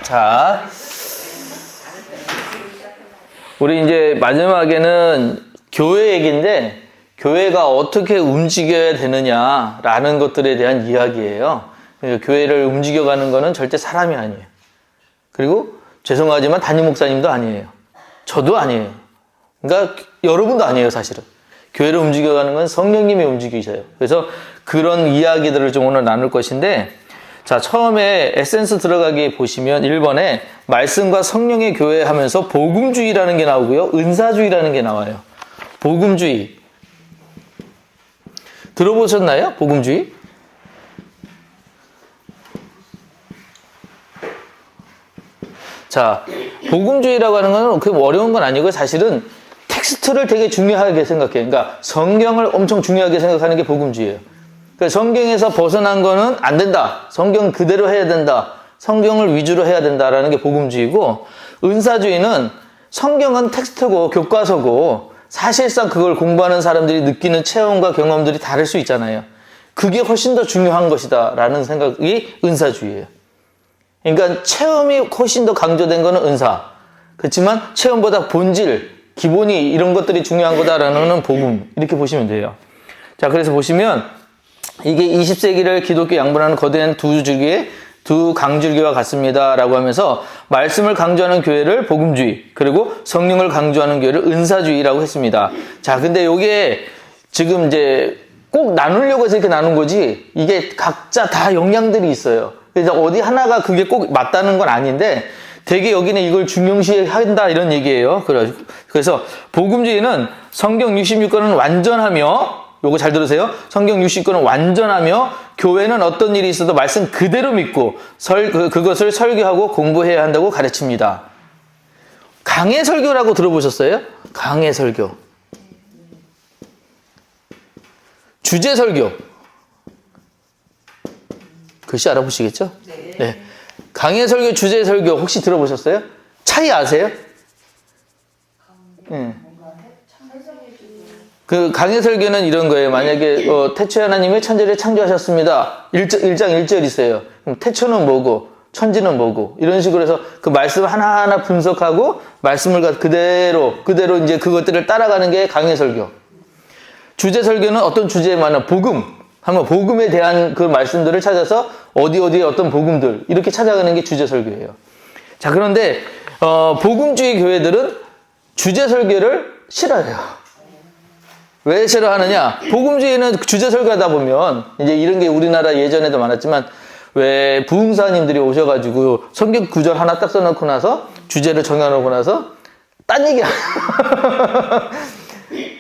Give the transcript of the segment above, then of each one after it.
자, 우리 이제 마지막에는 교회 얘기인데, 교회가 어떻게 움직여야 되느냐라는 것들에 대한 이야기예요. 그러니까 교회를 움직여가는 거는 절대 사람이 아니에요. 그리고 죄송하지만 담임 목사님도 아니에요. 저도 아니에요. 그러니까 여러분도 아니에요, 사실은. 교회를 움직여가는 건 성령님이 움직이셔요. 그래서 그런 이야기들을 좀 오늘 나눌 것인데, 자, 처음에 에센스 들어가기 보시면 1번에 말씀과 성령의 교회 하면서 복음주의라는 게 나오고요. 은사주의라는 게 나와요. 복음주의. 들어보셨나요? 복음주의? 자, 복음주의라고 하는 건 그렇게 어려운 건 아니고 사실은 텍스트를 되게 중요하게 생각해요. 그러니까 성경을 엄청 중요하게 생각하는 게 복음주의예요. 그러니까 성경에서 벗어난 거는 안 된다. 성경 그대로 해야 된다. 성경을 위주로 해야 된다라는 게 복음주의고, 은사주의는 성경은 텍스트고 교과서고 사실상 그걸 공부하는 사람들이 느끼는 체험과 경험들이 다를 수 있잖아요. 그게 훨씬 더 중요한 것이다 라는 생각이 은사주의예요. 그러니까 체험이 훨씬 더 강조된 거는 은사. 그렇지만 체험보다 본질, 기본이 이런 것들이 중요한 거다라는 건 복음. 이렇게 보시면 돼요. 자, 그래서 보시면 이게 20세기를 기독교 양분하는 거대한 두 강줄기와 같습니다 라고 하면서 말씀을 강조하는 교회를 복음주의, 그리고 성령을 강조하는 교회를 은사주의라고 했습니다. 자, 근데 요게 지금 이제 꼭 나누려고 해서 이렇게 나눈 거지, 이게 각자 다 영향들이 있어요. 그래서 어디 하나가 그게 꼭 맞다는 건 아닌데, 되게 여기는 이걸 중요시한다 이런 얘기예요. 그래서 복음주의는 성경 66권은 완전하며, 요거 잘 들으세요. 성경 60권은 완전하며 교회는 어떤 일이 있어도 말씀 그대로 믿고 그것을 설교하고 공부해야 한다고 가르칩니다. 강해 설교라고 들어보셨어요? 강해 설교. 주제 설교. 글씨 알아보시겠죠? 네. 강해 설교, 주제 설교 혹시 들어보셨어요? 차이 아세요? 네. 그 강해 설교는 이런 거예요. 만약에 태초 하나님이 천지를 창조하셨습니다. 1장 1절 있어요. 그럼 태초는 뭐고 천지는 뭐고 이런 식으로 해서 그 말씀 하나하나 분석하고 말씀을 그대로 이제 그것들을 따라가는 게 강해 설교. 주제 설교는 어떤 주제만 복음 하면 복음에 대한 그 말씀들을 찾아서 어디에 어떤 복음들 이렇게 찾아가는 게 주제 설교예요. 자, 그런데 복음주의 교회들은 주제 설교를 싫어해요. 왜 싫어하느냐? 복음주의는 주제 설교하다 보면 이제 이런 게 우리나라 예전에도 많았지만, 왜 부흥사님들이 오셔가지고 성경 구절 하나 딱 써놓고 나서 주제를 정해놓고 나서 딴 얘기야.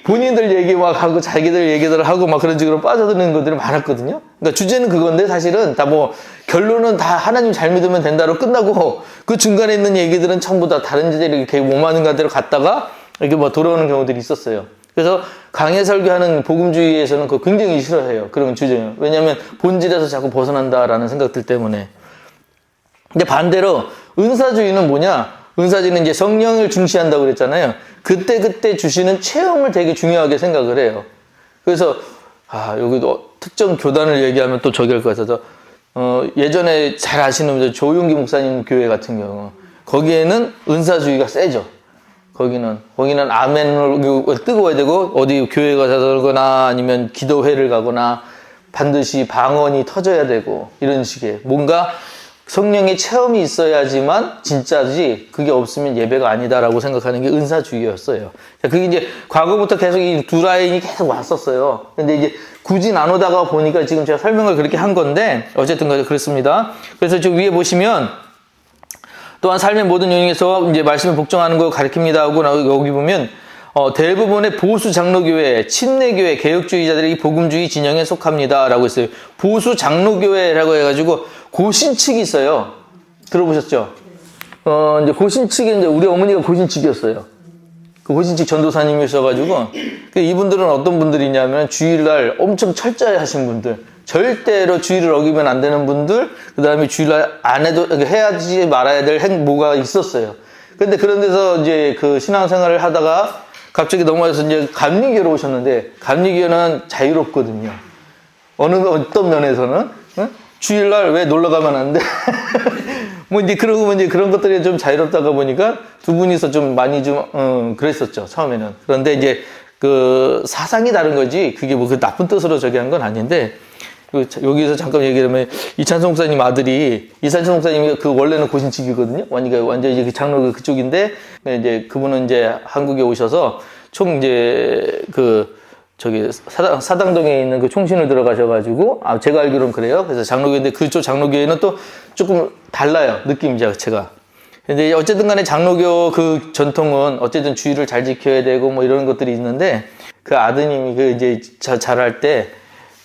본인들 얘기 막 하고 자기들 얘기들 하고 막 그런 식으로 빠져드는 것들이 많았거든요. 그러니까 주제는 그건데 사실은 다 뭐 결론은 다 하나님 잘 믿으면 된다로 끝나고, 그 중간에 있는 얘기들은 전부 다 다른 주제를 이렇게 몸하는 가대로 갔다가 이렇게 뭐 돌아오는 경우들이 있었어요. 그래서 강해 설교하는 복음주의에서는 그거 굉장히 싫어해요. 그런 주제는. 왜냐하면 본질에서 자꾸 벗어난다라는 생각들 때문에. 근데 반대로 은사주의는 뭐냐? 은사주의는 이제 성령을 중시한다고 그랬잖아요. 그때 주시는 체험을 되게 중요하게 생각을 해요. 그래서 여기도 특정 교단을 얘기하면 또 저기 할 것 같아서 예전에 잘 아시는 조용기 목사님 교회 같은 경우 거기에는 은사주의가 세죠. 거기는 아멘을 뜨거워야 되고, 어디 교회 가거나 아니면 기도회를 가거나 반드시 방언이 터져야 되고, 이런 식의 뭔가 성령의 체험이 있어야지만 진짜지, 그게 없으면 예배가 아니다라고 생각하는 게 은사주의였어요. 그게 이제 과거부터 계속 이 두 라인이 계속 왔었어요. 근데 이제 굳이 나누다가 보니까 지금 제가 설명을 그렇게 한 건데, 어쨌든 그렇습니다. 그래서 저 위에 보시면 또한 삶의 모든 영역에서 이제 말씀을 복종하는 걸 가르칩니다 하고, 여기 보면 대부분의 보수 장로교회, 친내교회, 개혁주의자들이 이 복음주의 진영에 속합니다 라고 했어요. 보수 장로교회라고 해가지고 고신측이 있어요. 들어보셨죠? 이제 고신측이 이제 우리 어머니가 고신측이었어요. 그 고신측 전도사님이셔가지고, 이분들은 어떤 분들이냐면 주일날 엄청 철저히 하신 분들, 절대로 주의를 어기면 안 되는 분들, 그 다음에 주일날 안 해도, 해야지 말아야 될 뭐가 있었어요. 근데 그런 데서 이제 그 신앙생활을 하다가 갑자기 넘어와서 이제 감리교로 오셨는데, 감리교는 자유롭거든요. 어떤 면에서는. 응? 주일날 왜 놀러 가면 안 돼? 뭐 이제 그러고 이제 그런 것들이 좀 자유롭다가 보니까 두 분이서 좀 많이 좀 그랬었죠 처음에는. 그런데 이제 그 사상이 다른 거지 그게 뭐 그 나쁜 뜻으로 저기 한 건 아닌데 여기서 잠깐 얘기하면 이찬성 목사님 아들이 이찬성 목사님이 그 원래는 고신측이거든요. 완전 이제 그 장로 그쪽인데 이제 그분은 이제 한국에 오셔서 총 이제 그 저기 사당동에 있는 그 총신을 들어가셔가지고 제가 알기로는 그래요. 그래서 장로교인데 그쪽 장로교회는 또 조금 달라요 느낌 자체가. 근데 어쨌든 간에 장로교 그 전통은 어쨌든 주의를 잘 지켜야 되고 뭐 이런 것들이 있는데 그 아드님이 그 이제 자랄 때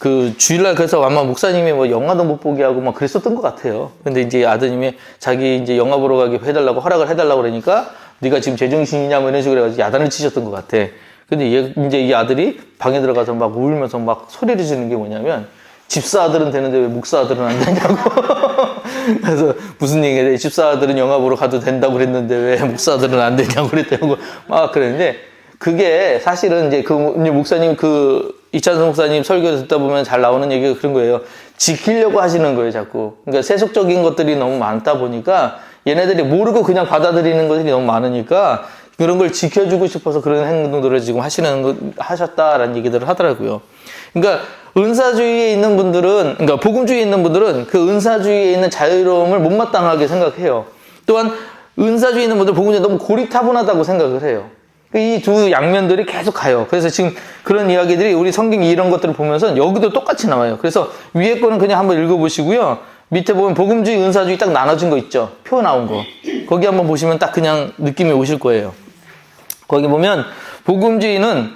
그 주일날 그래서 아마 목사님이 뭐 영화도 못 보게 하고 막 그랬었던 것 같아요. 근데 이제 아드님이 자기 이제 영화 보러 가게 해달라고 허락을 해달라고 그러니까 네가 지금 제정신이냐 뭐 이런 식으로 해가지고 야단을 치셨던 것 같아. 근데 이제 이 아들이 방에 들어가서 막 울면서 막 소리를 지르는 게 뭐냐면 집사 아들은 되는데 왜 목사 아들은 안 되냐고. 그래서 무슨 얘기냐 집사 아들은 영화 보러 가도 된다고 그랬는데 왜 목사 아들은 안 되냐고 그랬다고 막 그랬는데 그게 사실은 이제 그 목사님 이찬성 목사님 설교 듣다 보면 잘 나오는 얘기가 그런 거예요. 지키려고 하시는 거예요, 자꾸. 그러니까 세속적인 것들이 너무 많다 보니까 얘네들이 모르고 그냥 받아들이는 것들이 너무 많으니까 그런 걸 지켜주고 싶어서 그런 행동들을 지금 하셨다라는 얘기들을 하더라고요. 그러니까 은사주의에 있는 분들은, 그러니까 복음주의에 있는 분들은 그 은사주의에 있는 자유로움을 못마땅하게 생각해요. 또한 은사주의에 있는 분들은 복음주의에 너무 고리타분하다고 생각을 해요. 이 두 양면들이 계속 가요. 그래서 지금 그런 이야기들이 우리 성경 이런 것들을 보면서 여기도 똑같이 나와요. 그래서 위에 거는 그냥 한번 읽어보시고요. 밑에 보면 복음주의, 은사주의 딱 나눠진 거 있죠. 표 나온 거. 거기 한번 보시면 딱 그냥 느낌이 오실 거예요. 거기 보면 복음주의는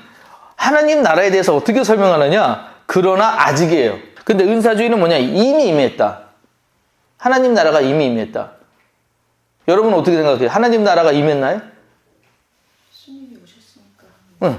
하나님 나라에 대해서 어떻게 설명하느냐? 그러나 아직이에요. 근데 은사주의는 뭐냐? 이미 임했다. 하나님 나라가 이미 임했다. 여러분은 어떻게 생각해요? 하나님 나라가 임했나요? 주님이 오셨으니까 응.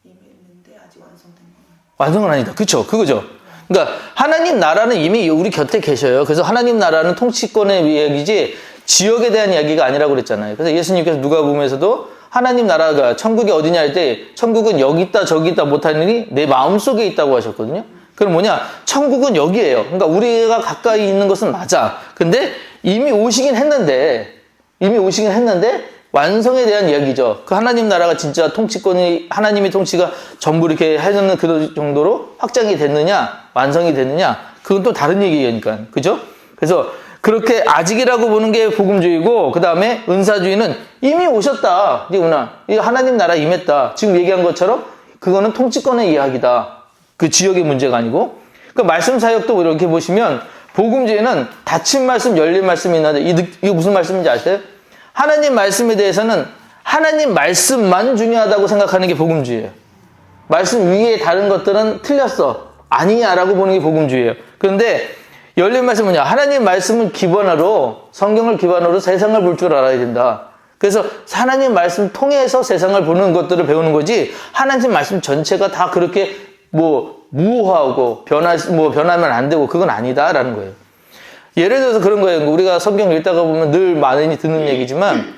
임했는데 아직 완성된 건 완성은 아니다. 그쵸? 그거죠. 그러니까 하나님 나라는 이미 우리 곁에 계셔요. 그래서 하나님 나라는 통치권의 이야기지 지역에 대한 이야기가 아니라고 그랬잖아요. 그래서 예수님께서 누가복음에서도 하나님 나라가 천국이 어디냐 할 때 천국은 여기 있다 저기 있다 못하느니 내 마음속에 있다고 하셨거든요. 그럼 뭐냐? 천국은 여기예요. 그러니까 우리가 가까이 있는 것은 맞아. 근데 이미 오시긴 했는데 완성에 대한 이야기죠. 그 하나님 나라가 진짜 통치권이 하나님의 통치가 전부 이렇게 해놓는 그 정도로 확장이 됐느냐 완성이 됐느냐 그건 또 다른 얘기니까 그죠? 그래서 그렇게 아직이라고 보는 게 복음주의고 그 다음에 은사주의는 이미 오셨다. 이게 하나님 나라 임했다. 지금 얘기한 것처럼 그거는 통치권의 이야기다. 그 지역의 문제가 아니고 그 말씀 사역도 이렇게 보시면 복음주의는 닫힌 말씀 열린 말씀이 있는데 이게 무슨 말씀인지 아세요? 하나님 말씀에 대해서는 하나님 말씀만 중요하다고 생각하는 게 복음주의예요. 말씀 위에 다른 것들은 틀렸어. 아니야 라고 보는 게 복음주의예요. 그런데 열린 말씀은 뭐냐? 하나님 말씀은 기반으로 성경을 기반으로 세상을 볼 줄 알아야 된다. 그래서 하나님 말씀 통해서 세상을 보는 것들을 배우는 거지 하나님 말씀 전체가 다 그렇게 뭐 무효하고 변하면 안 되고 그건 아니다라는 거예요. 예를 들어서 그런 거예요. 우리가 성경 읽다가 보면 늘 많이 듣는 얘기지만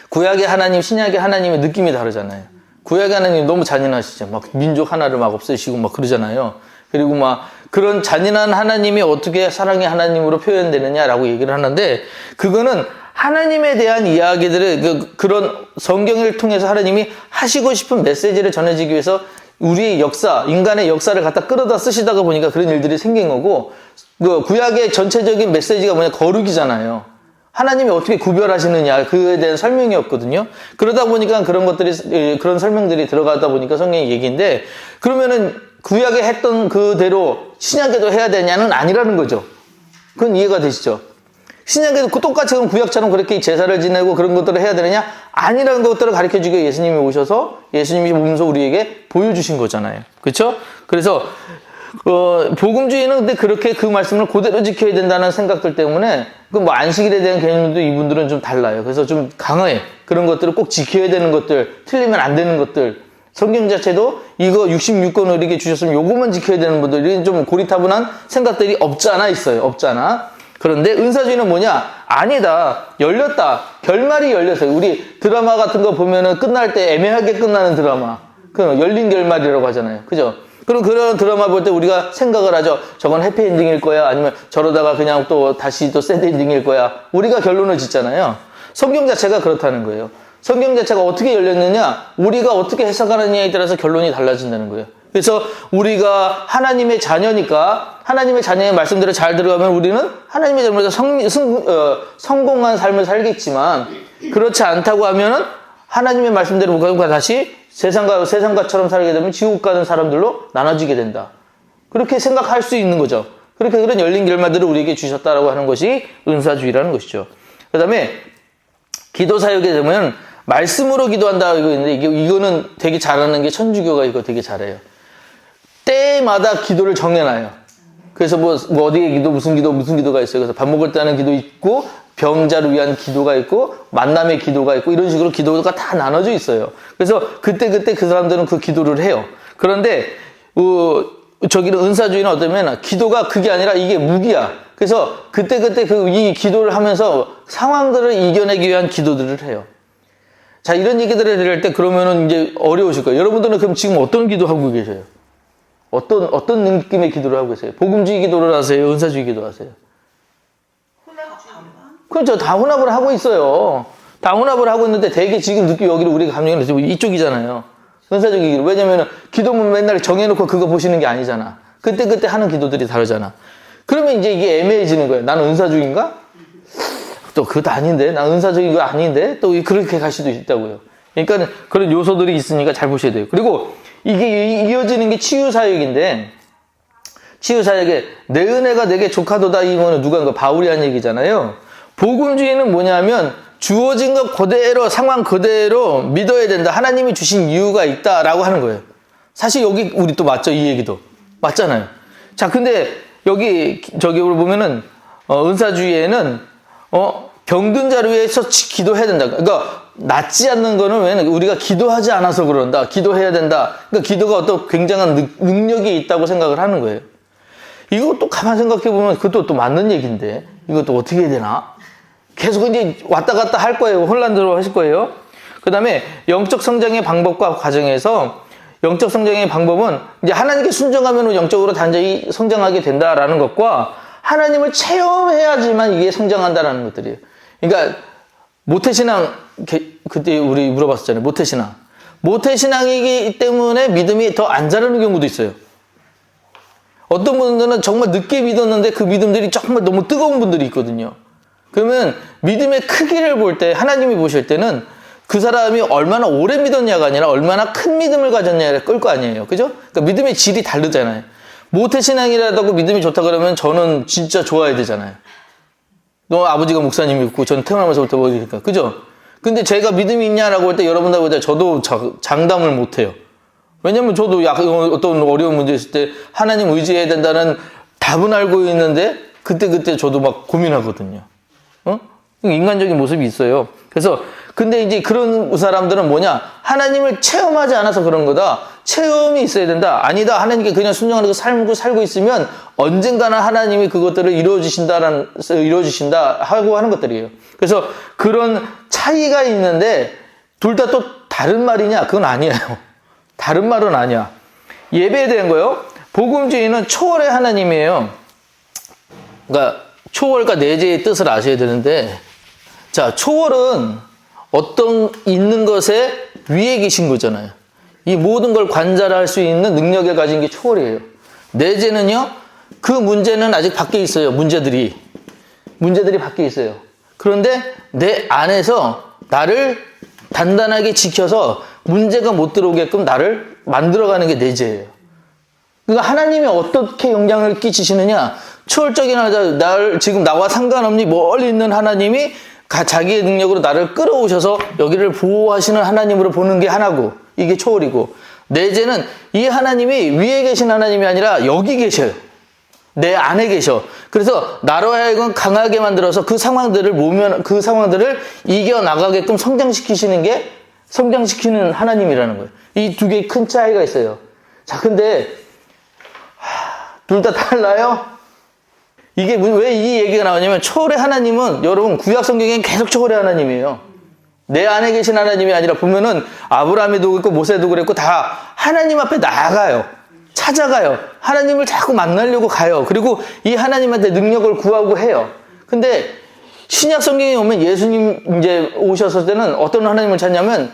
구약의 하나님, 신약의 하나님의 느낌이 다르잖아요. 구약의 하나님 너무 잔인하시죠. 막 민족 하나를 막 없애시고 막 그러잖아요. 그리고 막 그런 잔인한 하나님이 어떻게 사랑의 하나님으로 표현되느냐라고 얘기를 하는데 그거는 하나님에 대한 이야기들을 그런 성경을 통해서 하나님이 하시고 싶은 메시지를 전해지기 위해서 우리의 역사, 인간의 역사를 갖다 끌어다 쓰시다가 보니까 그런 일들이 생긴 거고 그 구약의 전체적인 메시지가 뭐냐 거룩이잖아요. 하나님이 어떻게 구별하시느냐 그에 대한 설명이 없거든요. 그러다 보니까 그런 것들이 그런 설명들이 들어가다 보니까 성경의 얘기인데 그러면은 구약에 했던 그대로 신약에도 해야 되냐는 아니라는 거죠. 그건 이해가 되시죠? 신약에도 똑같이 그럼 구약처럼 그렇게 제사를 지내고 그런 것들을 해야 되느냐? 아니라는 것들을 가르쳐주기 위해 예수님이 오셔서 예수님이 몸소 우리에게 보여주신 거잖아요. 그렇죠? 그래서 복음주의는 근데 그렇게 그 말씀을 그대로 지켜야 된다는 생각들 때문에 그 뭐 안식일에 대한 개념도 이분들은 좀 달라요. 그래서 좀 강해. 그런 것들을 꼭 지켜야 되는 것들, 틀리면 안 되는 것들. 성경 자체도 이거 66권 우리에게 주셨으면 요거만 지켜야 되는 분들이 좀 고리타분한 생각들이 없지 않아 있어요. 없잖아. 그런데 은사주의는 뭐냐? 아니다. 열렸다. 결말이 열렸어요. 우리 드라마 같은 거 보면은 끝날 때 애매하게 끝나는 드라마. 그 열린 결말이라고 하잖아요. 그죠? 그럼 그런 드라마 볼 때 우리가 생각을 하죠. 저건 해피엔딩일 거야. 아니면 저러다가 그냥 또 다시 또 새드엔딩일 거야. 우리가 결론을 짓잖아요. 성경 자체가 그렇다는 거예요. 성경 자체가 어떻게 열렸느냐? 우리가 어떻게 해석하느냐에 따라서 결론이 달라진다는 거예요. 그래서 우리가 하나님의 자녀니까 하나님의 자녀의 말씀대로 잘 들어가면 우리는 하나님의 자녀로 성공한 삶을 살겠지만 그렇지 않다고 하면은 하나님의 말씀대로 못 가고 다시 세상과처럼 살게 되면 지옥 가는 사람들로 나눠지게 된다. 그렇게 생각할 수 있는 거죠. 그렇게 그런 열린 결말들을 우리에게 주셨다라고 하는 것이 은사주의라는 것이죠. 그 다음에 기도 사역에 되면 말씀으로 기도한다 이거 있는데 이거는 되게 잘하는 게 천주교가 이거 되게 잘해요. 때마다 기도를 정해놔요. 그래서 뭐 어디에 기도 무슨 기도가 있어요. 그래서 밥 먹을 때 하는 기도 있고 병자를 위한 기도가 있고 만남의 기도가 있고 이런 식으로 기도가 다 나눠져 있어요. 그래서 그때 그 사람들은 그 기도를 해요. 그런데 저기는 은사주의는 어쩌면 기도가 그게 아니라 이게 무기야. 그래서 그때 이 기도를 하면서 상황들을 이겨내기 위한 기도들을 해요. 자, 이런 얘기들을 드릴 때 그러면은 이제 어려우실 거예요. 여러분들은 그럼 지금 어떤 기도하고 계세요? 어떤 느낌의 기도를 하고 계세요? 복음주의 기도를 하세요? 은사주의 기도 하세요? 그렇죠. 다 혼합을 하고 있어요. 다 혼합을 하고 있는데 되게 지금 여기를 우리가 감정을 내서 이쪽이잖아요. 은사적인 기도. 왜냐면은 기도문 맨날 정해놓고 그거 보시는 게 아니잖아. 그때 하는 기도들이 다르잖아. 그러면 이제 이게 애매해지는 거예요. 나는 은사주의인가? 또 그것도 아닌데? 난 은사적인 거 아닌데? 또 그렇게 갈 수도 있다고요. 그러니까 그런 요소들이 있으니까 잘 보셔야 돼요. 그리고 이게 이어지는 게 치유사역인데, 치유사역에 내 은혜가 내게 족하도다 이거는 누가 한 거? 바울이 한 얘기잖아요. 복음주의는 뭐냐면 주어진 것 그대로 상황 그대로 믿어야 된다. 하나님이 주신 이유가 있다라고 하는 거예요. 사실 여기 우리 또 맞죠? 이 얘기도 맞잖아요. 자, 근데 저기 보면은 은사주의에는 병든 자를 위해서 기도해야 된다. 그러니까 낫지 않는 거는 왜 우리가 기도하지 않아서 그런다. 기도해야 된다. 그러니까 기도가 어떤 굉장한 능력이 있다고 생각을 하는 거예요. 이것도 가만 생각해 보면 그것도 또 맞는 얘기인데 이것도 어떻게 해야 되나? 계속 이제 왔다 갔다 할 거예요. 혼란스러워 하실 거예요. 그 다음에 영적 성장의 방법과 과정에서 영적 성장의 방법은 이제 하나님께 순종하면 영적으로 단전히 성장하게 된다라는 것과 하나님을 체험해야지만 이게 성장한다라는 것들이에요. 그러니까 모태신앙 그때 우리 물어봤었잖아요. 모태신앙. 모태신앙이기 때문에 믿음이 더 안 자라는 경우도 있어요. 어떤 분들은 정말 늦게 믿었는데 그 믿음들이 정말 너무 뜨거운 분들이 있거든요. 그러면 믿음의 크기를 볼 때 하나님이 보실 때는 그 사람이 얼마나 오래 믿었냐가 아니라 얼마나 큰 믿음을 가졌냐를 끌 거 아니에요. 그죠? 그러니까 믿음의 질이 다르잖아요. 모태신앙이라도 믿음이 좋다 그러면 저는 진짜 좋아야 되잖아요. 너 아버지가 목사님이고 저는 태어나면서부터 그러니까 그죠? 근데 제가 믿음이 있냐라고 할 때 여러분하고 할 때 저도 장담을 못 해요. 왜냐면 저도 어떤 어려운 문제 있을 때 하나님 의지해야 된다는 답은 알고 있는데 그때 저도 막 고민하거든요. 인간적인 모습이 있어요. 그래서 근데 이제 그런 사람들은 뭐냐? 하나님을 체험하지 않아서 그런 거다. 체험이 있어야 된다. 아니다. 하나님께 그냥 순종하는 살고 있으면 언젠가는 하나님이 그것들을 이루어주신다 하고 하는 것들이에요. 그래서 그런 차이가 있는데 둘 다 또 다른 말이냐? 그건 아니에요. 다른 말은 아니야. 예배에 대한 거요. 복음주의는 초월의 하나님이에요. 그러니까 초월과 내재의 뜻을 아셔야 되는데, 자, 초월은 어떤 있는 것에 위에 계신 거잖아요. 이 모든 걸 관찰할 수 있는 능력을 가진 게 초월이에요. 내재는요, 그 문제는 아직 밖에 있어요. 문제들이 밖에 있어요. 그런데 내 안에서 나를 단단하게 지켜서 문제가 못 들어오게끔 나를 만들어가는 게 내재예요. 그러니까 하나님이 어떻게 영향을 끼치시느냐? 초월적인 나를 지금 나와 상관없니 멀리 있는 하나님이 자기의 능력으로 나를 끌어오셔서 여기를 보호하시는 하나님으로 보는 게 하나고, 이게 초월이고, 내재는 이 하나님이 위에 계신 하나님이 아니라 여기 계셔요. 내 안에 계셔. 그래서 나로 하여금 강하게 만들어서 그 상황들을 이겨나가게끔 성장시키는 하나님이라는 거예요. 이 두 개의 큰 차이가 있어요. 자, 근데 둘 다 달라요? 이게 왜 이 얘기가 나오냐면 초월의 하나님은 여러분 구약 성경엔 계속 초월의 하나님이에요. 내 안에 계신 하나님이 아니라 보면은 아브라함도 그랬고 모세도 그랬고 다 하나님 앞에 나아가요. 찾아가요. 하나님을 자꾸 만나려고 가요. 그리고 이 하나님한테 능력을 구하고 해요. 근데 신약 성경에 오면 예수님 이제 오셨을 때는 어떤 하나님을 찾냐면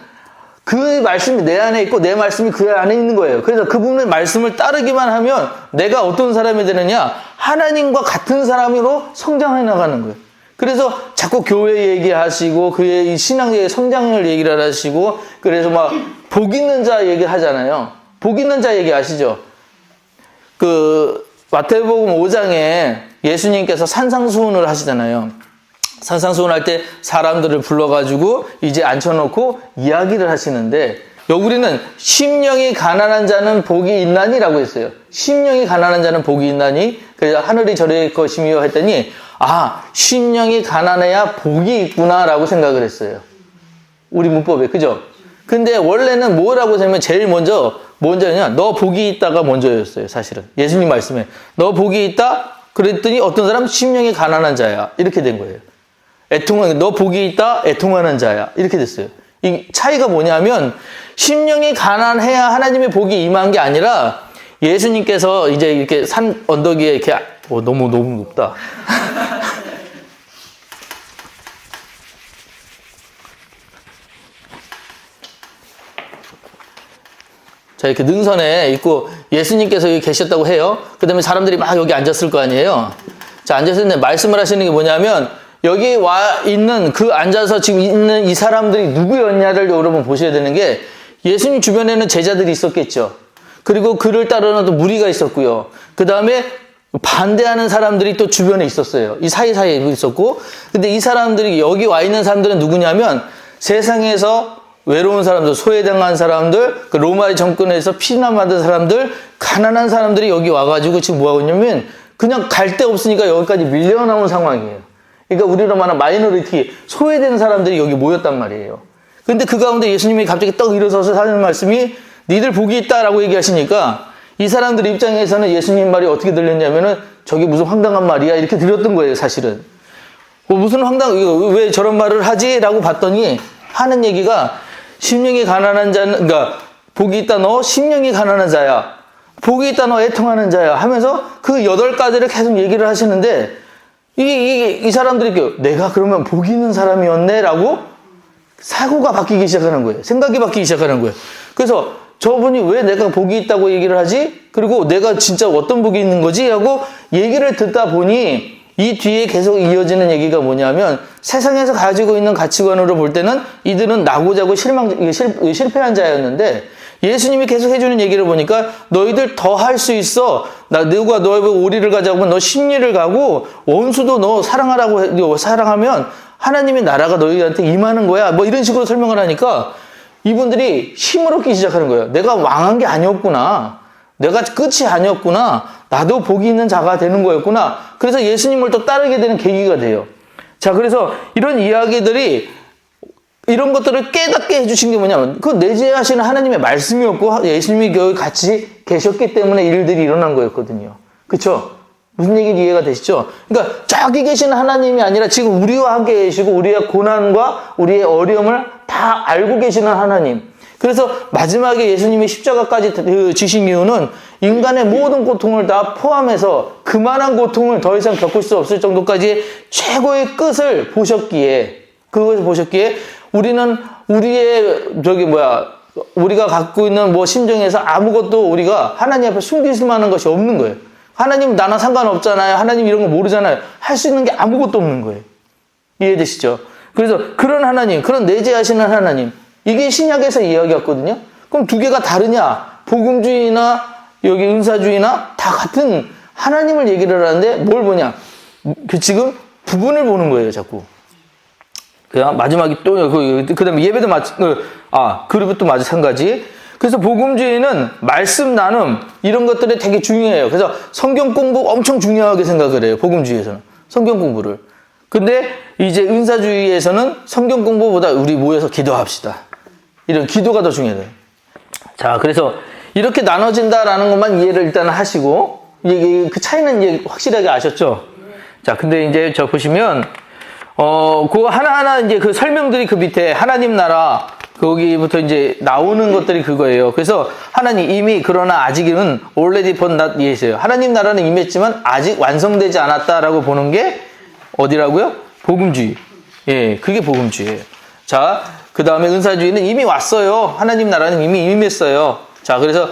그 말씀이 내 안에 있고 내 말씀이 그 안에 있는 거예요. 그래서 그분의 말씀을 따르기만 하면 내가 어떤 사람이 되느냐? 하나님과 같은 사람으로 성장해 나가는 거예요. 그래서 자꾸 교회 얘기하시고 그의 이 신앙의 성장을 얘기를 하시고 그래서 막 복 있는 자 얘기 하잖아요. 복 있는 자 얘기 아시죠? 그 마태복음 5장에 예수님께서 산상수훈을 하시잖아요. 산상수훈 할 때 사람들을 불러가지고 이제 앉혀놓고 이야기를 하시는데 우리는 심령이 가난한 자는 복이 있나니라고 했어요. 심령이 가난한 자는 복이 있나니 그래서 하늘이 저의 것이며 했더니 심령이 가난해야 복이 있구나라고 생각을 했어요. 우리 문법에 그죠? 근데 원래는 뭐라고 하면 제일 먼저냐 너 복이 있다가 먼저였어요. 사실은 예수님 말씀에 너 복이 있다 그랬더니 어떤 사람 심령이 가난한 자야 이렇게 된 거예요. 너 복이 있다 애통하는 자야 이렇게 됐어요. 이 차이가 뭐냐면 심령이 가난해야 하나님의 복이 임한 게 아니라 예수님께서 이제 이렇게 산 언덕 위에 이렇게 너무 높다. 자, 이렇게 능선에 있고 예수님께서 여기 계셨다고 해요. 그 다음에 사람들이 막 여기 앉았을 거 아니에요. 자, 앉아서 있는데 말씀을 하시는 게 뭐냐면 여기 와 있는 그 앉아서 지금 있는 이 사람들이 누구였냐를 여러분 보셔야 되는 게 예수님 주변에는 제자들이 있었겠죠. 그리고 그를 따르는 또 무리가 있었고요. 그 다음에 반대하는 사람들이 또 주변에 있었어요. 이 사이사이에 있었고. 근데 이 사람들이 여기 와 있는 사람들은 누구냐면 세상에서 외로운 사람들, 소외당한 사람들, 그 로마의 정권에서 피난받은 사람들, 가난한 사람들이 여기 와가지고 지금 뭐하고 있냐면 그냥 갈 데 없으니까 여기까지 밀려나온 상황이에요. 그러니까 우리로 말하는 마이너리티, 소외된 사람들이 여기 모였단 말이에요. 근데 그 가운데 예수님이 갑자기 떡 일어서서 하는 말씀이 니들 복이 있다라고 얘기하시니까 이 사람들 입장에서는 예수님 말이 어떻게 들렸냐면은 저게 무슨 황당한 말이야 이렇게 들렸던 거예요. 사실은 무슨 왜 저런 말을 하지? 라고 봤더니 하는 얘기가 심령이 가난한 자는 그러니까 복이 있다 너 심령이 가난한 자야 복이 있다 너 애통하는 자야 하면서 그 8가지를 계속 얘기를 하시는데 이 사람들이 내가 그러면 복이 있는 사람이었네 라고 사고가 바뀌기 시작하는 거예요. 생각이 바뀌기 시작하는 거예요. 그래서 저분이 왜 내가 복이 있다고 얘기를 하지? 그리고 내가 진짜 어떤 복이 있는 거지? 하고 얘기를 듣다 보니 이 뒤에 계속 이어지는 얘기가 뭐냐면 세상에서 가지고 있는 가치관으로 볼 때는 이들은 나고자고 실패한 자였는데 예수님이 계속 해주는 얘기를 보니까 너희들 더 할 수 있어. 누가 너의 오리를 가자고 하면 너 십리를 가고 원수도 너 사랑하라고 사랑하면 하나님의 나라가 너희한테 임하는 거야. 뭐 이런 식으로 설명을 하니까 이분들이 힘을 얻기 시작하는 거예요. 내가 망한 게 아니었구나. 내가 끝이 아니었구나. 나도 복이 있는 자가 되는 거였구나. 그래서 예수님을 또 따르게 되는 계기가 돼요. 자, 그래서 이런 이야기들이 이런 것들을 깨닫게 해주신 게 뭐냐면 그 내재하시는 하나님의 말씀이었고 예수님이 여기 같이 계셨기 때문에 일들이 일어난 거였거든요. 그렇죠? 무슨 얘기인지 이해가 되시죠? 그러니까 저기 계시는 하나님이 아니라 지금 우리와 함께 계시고 우리의 고난과 우리의 어려움을 다 알고 계시는 하나님. 그래서 마지막에 예수님이 십자가까지 지신 이유는 인간의 모든 고통을 다 포함해서 그만한 고통을 더 이상 겪을 수 없을 정도까지 최고의 끝을 보셨기에 그것을 보셨기에 우리는 우리가 갖고 있는 심정에서 아무것도 우리가 하나님 앞에 숨길 만한 것이 없는 거예요. 하나님 나랑 상관없잖아요. 하나님 이런 거 모르잖아요. 할 수 있는 게 아무것도 없는 거예요. 이해되시죠? 그래서 그런 하나님, 그런 내재하시는 하나님, 이게 신약에서 이야기였거든요. 그럼 두 개가 다르냐? 복음주의나 여기 은사주의나 다 같은 하나님을 얘기를 하는데 뭘 보냐? 지금 부분을 보는 거예요, 자꾸. 그냥 마지막에 또 그다음에 예배도 그리고 또 마찬가지. 그래서 복음주의는 말씀 나눔 이런 것들이 되게 중요해요. 그래서 성경 공부 엄청 중요하게 생각을 해요. 복음주의에서는 성경 공부를. 근데 이제 은사주의에서는 성경 공부보다 우리 모여서 기도합시다. 이런 기도가 더 중요해요. 자, 그래서 이렇게 나눠진다라는 것만 이해를 일단 하시고 그 차이는 이제 확실하게 아셨죠? 자, 근데 이제 저 보시면 그 하나하나 이제 그 설명들이 그 밑에 하나님 나라 거기부터 이제 나오는 것들이 그거예요. 그래서 하나님 이미 그러나 아직은 already but not yet이에요. 하나님 나라는 임했지만 아직 완성되지 않았다라고 보는 게 어디라고요? 복음주의. 예, 그게 복음주의예요. 자, 그 다음에 은사주의는 이미 왔어요. 하나님 나라는 이미 임했어요. 자, 그래서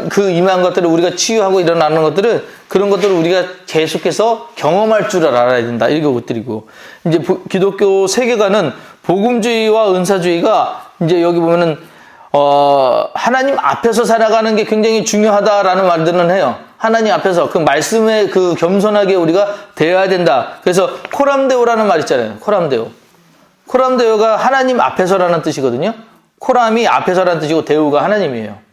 그 임한 것들을 우리가 치유하고 일어나는 것들은 그런 것들을 우리가 계속해서 경험할 줄 알아야 된다. 이게 것들이고. 이제 기독교 세계관은 복음주의와 은사주의가 이제 여기 보면은, 하나님 앞에서 살아가는 게 굉장히 중요하다라는 말들은 해요. 하나님 앞에서 그 말씀에 그 겸손하게 우리가 대해야 된다. 그래서 코람데오라는 말 있잖아요. 코람데오. 코람데오가 하나님 앞에서라는 뜻이거든요. 코람이 앞에서라는 뜻이고 데오가 하나님이에요.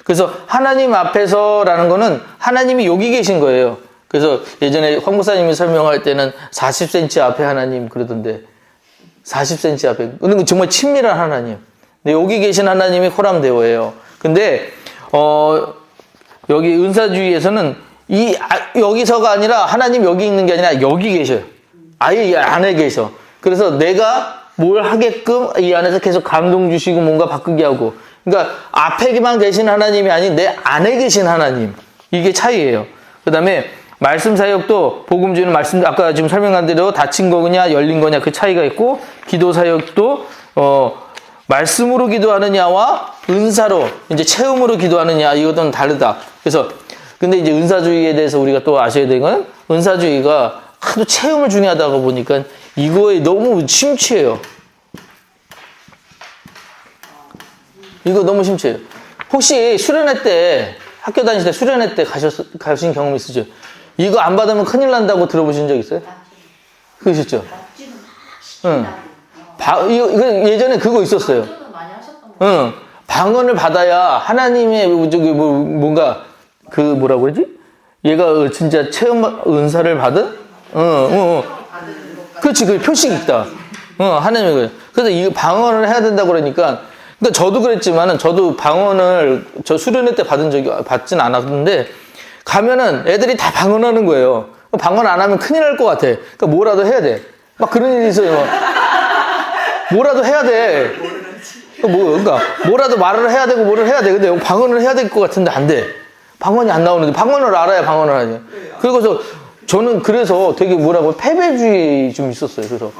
그래서 하나님 앞에서라는 거는 하나님이 여기 계신 거예요. 그래서 예전에 황 목사님이 설명할 때는 40cm 앞에 하나님 그러던데 40cm 앞에 그건 정말 친밀한 하나님. 근데 여기 계신 하나님이 코람데오예요. 근데 여기 은사주의에서는 여기서가 아니라 하나님 여기 있는 게 아니라 여기 계셔요. 아예 이 안에 계셔. 그래서 내가 뭘 하게끔 이 안에서 계속 감동 주시고 뭔가 바꾸게 하고. 그러니까 앞에만 계신 하나님이 아닌 내 안에 계신 하나님. 이게 차이예요. 그 다음에 말씀 사역도 복음주의는 말씀 아까 지금 설명한 대로 닫힌 거냐 열린 거냐 그 차이가 있고 기도 사역도 말씀으로 기도하느냐와 은사로 이제 체험으로 기도하느냐 이것은 다르다. 그래서 근데 이제 은사주의에 대해서 우리가 또 아셔야 되는 건 은사주의가 하도 체험을 중요하다고 보니까 이거에 너무 심취해요. 이거 너무 심취해요. 혹시 수련회 때 학교 다니실 때 수련회 때 가신 경험 있으죠? 이거 안 받으면 큰일 난다고 들어보신 적 있어요? 그러셨죠? 응. 이거 예전에 그거 있었어요. 응. 방언을 받아야 하나님의 뭔가 그 뭐라고 그러지? 얘가 진짜 체험 은사를 받은? 그렇지, 그 표식이 있다. 하나님이 그래. 그래서 이 방언을 해야 된다고 그러니까 저도 그랬지만은 저도 방언을 저 수련회 때 받진 않았는데 가면은 애들이 다 방언하는 거예요. 방언 안 하면 큰일 날 것 같아. 그러니까 뭐라도 해야 돼. 막 그런 일이 있어요. 뭐라도 해야 돼. 그러니까 뭐라도 말을 해야 되고 뭐를 해야 돼. 근데 방언을 해야 될 것 같은데 안 돼. 방언이 안 나오는데 방언을 알아야 방언을 하지. 그리고서 저는 그래서 되게 패배주의 좀 있었어요. 그래서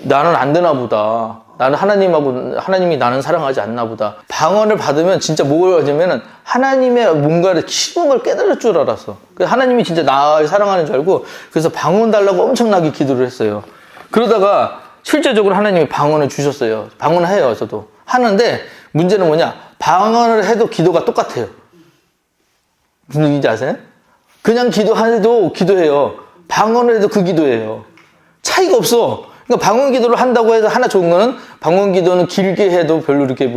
나는 안 되나 보다. 나는 하나님이 나는 사랑하지 않나 보다. 방언을 받으면 진짜 뭘 하냐면은 하나님의 뭔가를 심은 걸 깨달을 줄 알았어. 그래서 하나님이 진짜 나를 사랑하는 줄 알고 그래서 방언 달라고 엄청나게 기도를 했어요. 그러다가 실제적으로 하나님이 방언을 주셨어요. 방언을 해요, 저도. 하는데 문제는 뭐냐? 방언을 해도 기도가 똑같아요. 무슨 얘기인지 아세요? 그냥 기도해도 기도해요. 방언을 해도 그 기도예요. 차이가 없어. 그러니까 방언 기도를 한다고 해서 하나 좋은 거는 방언 기도는 길게 해도 별로 이렇게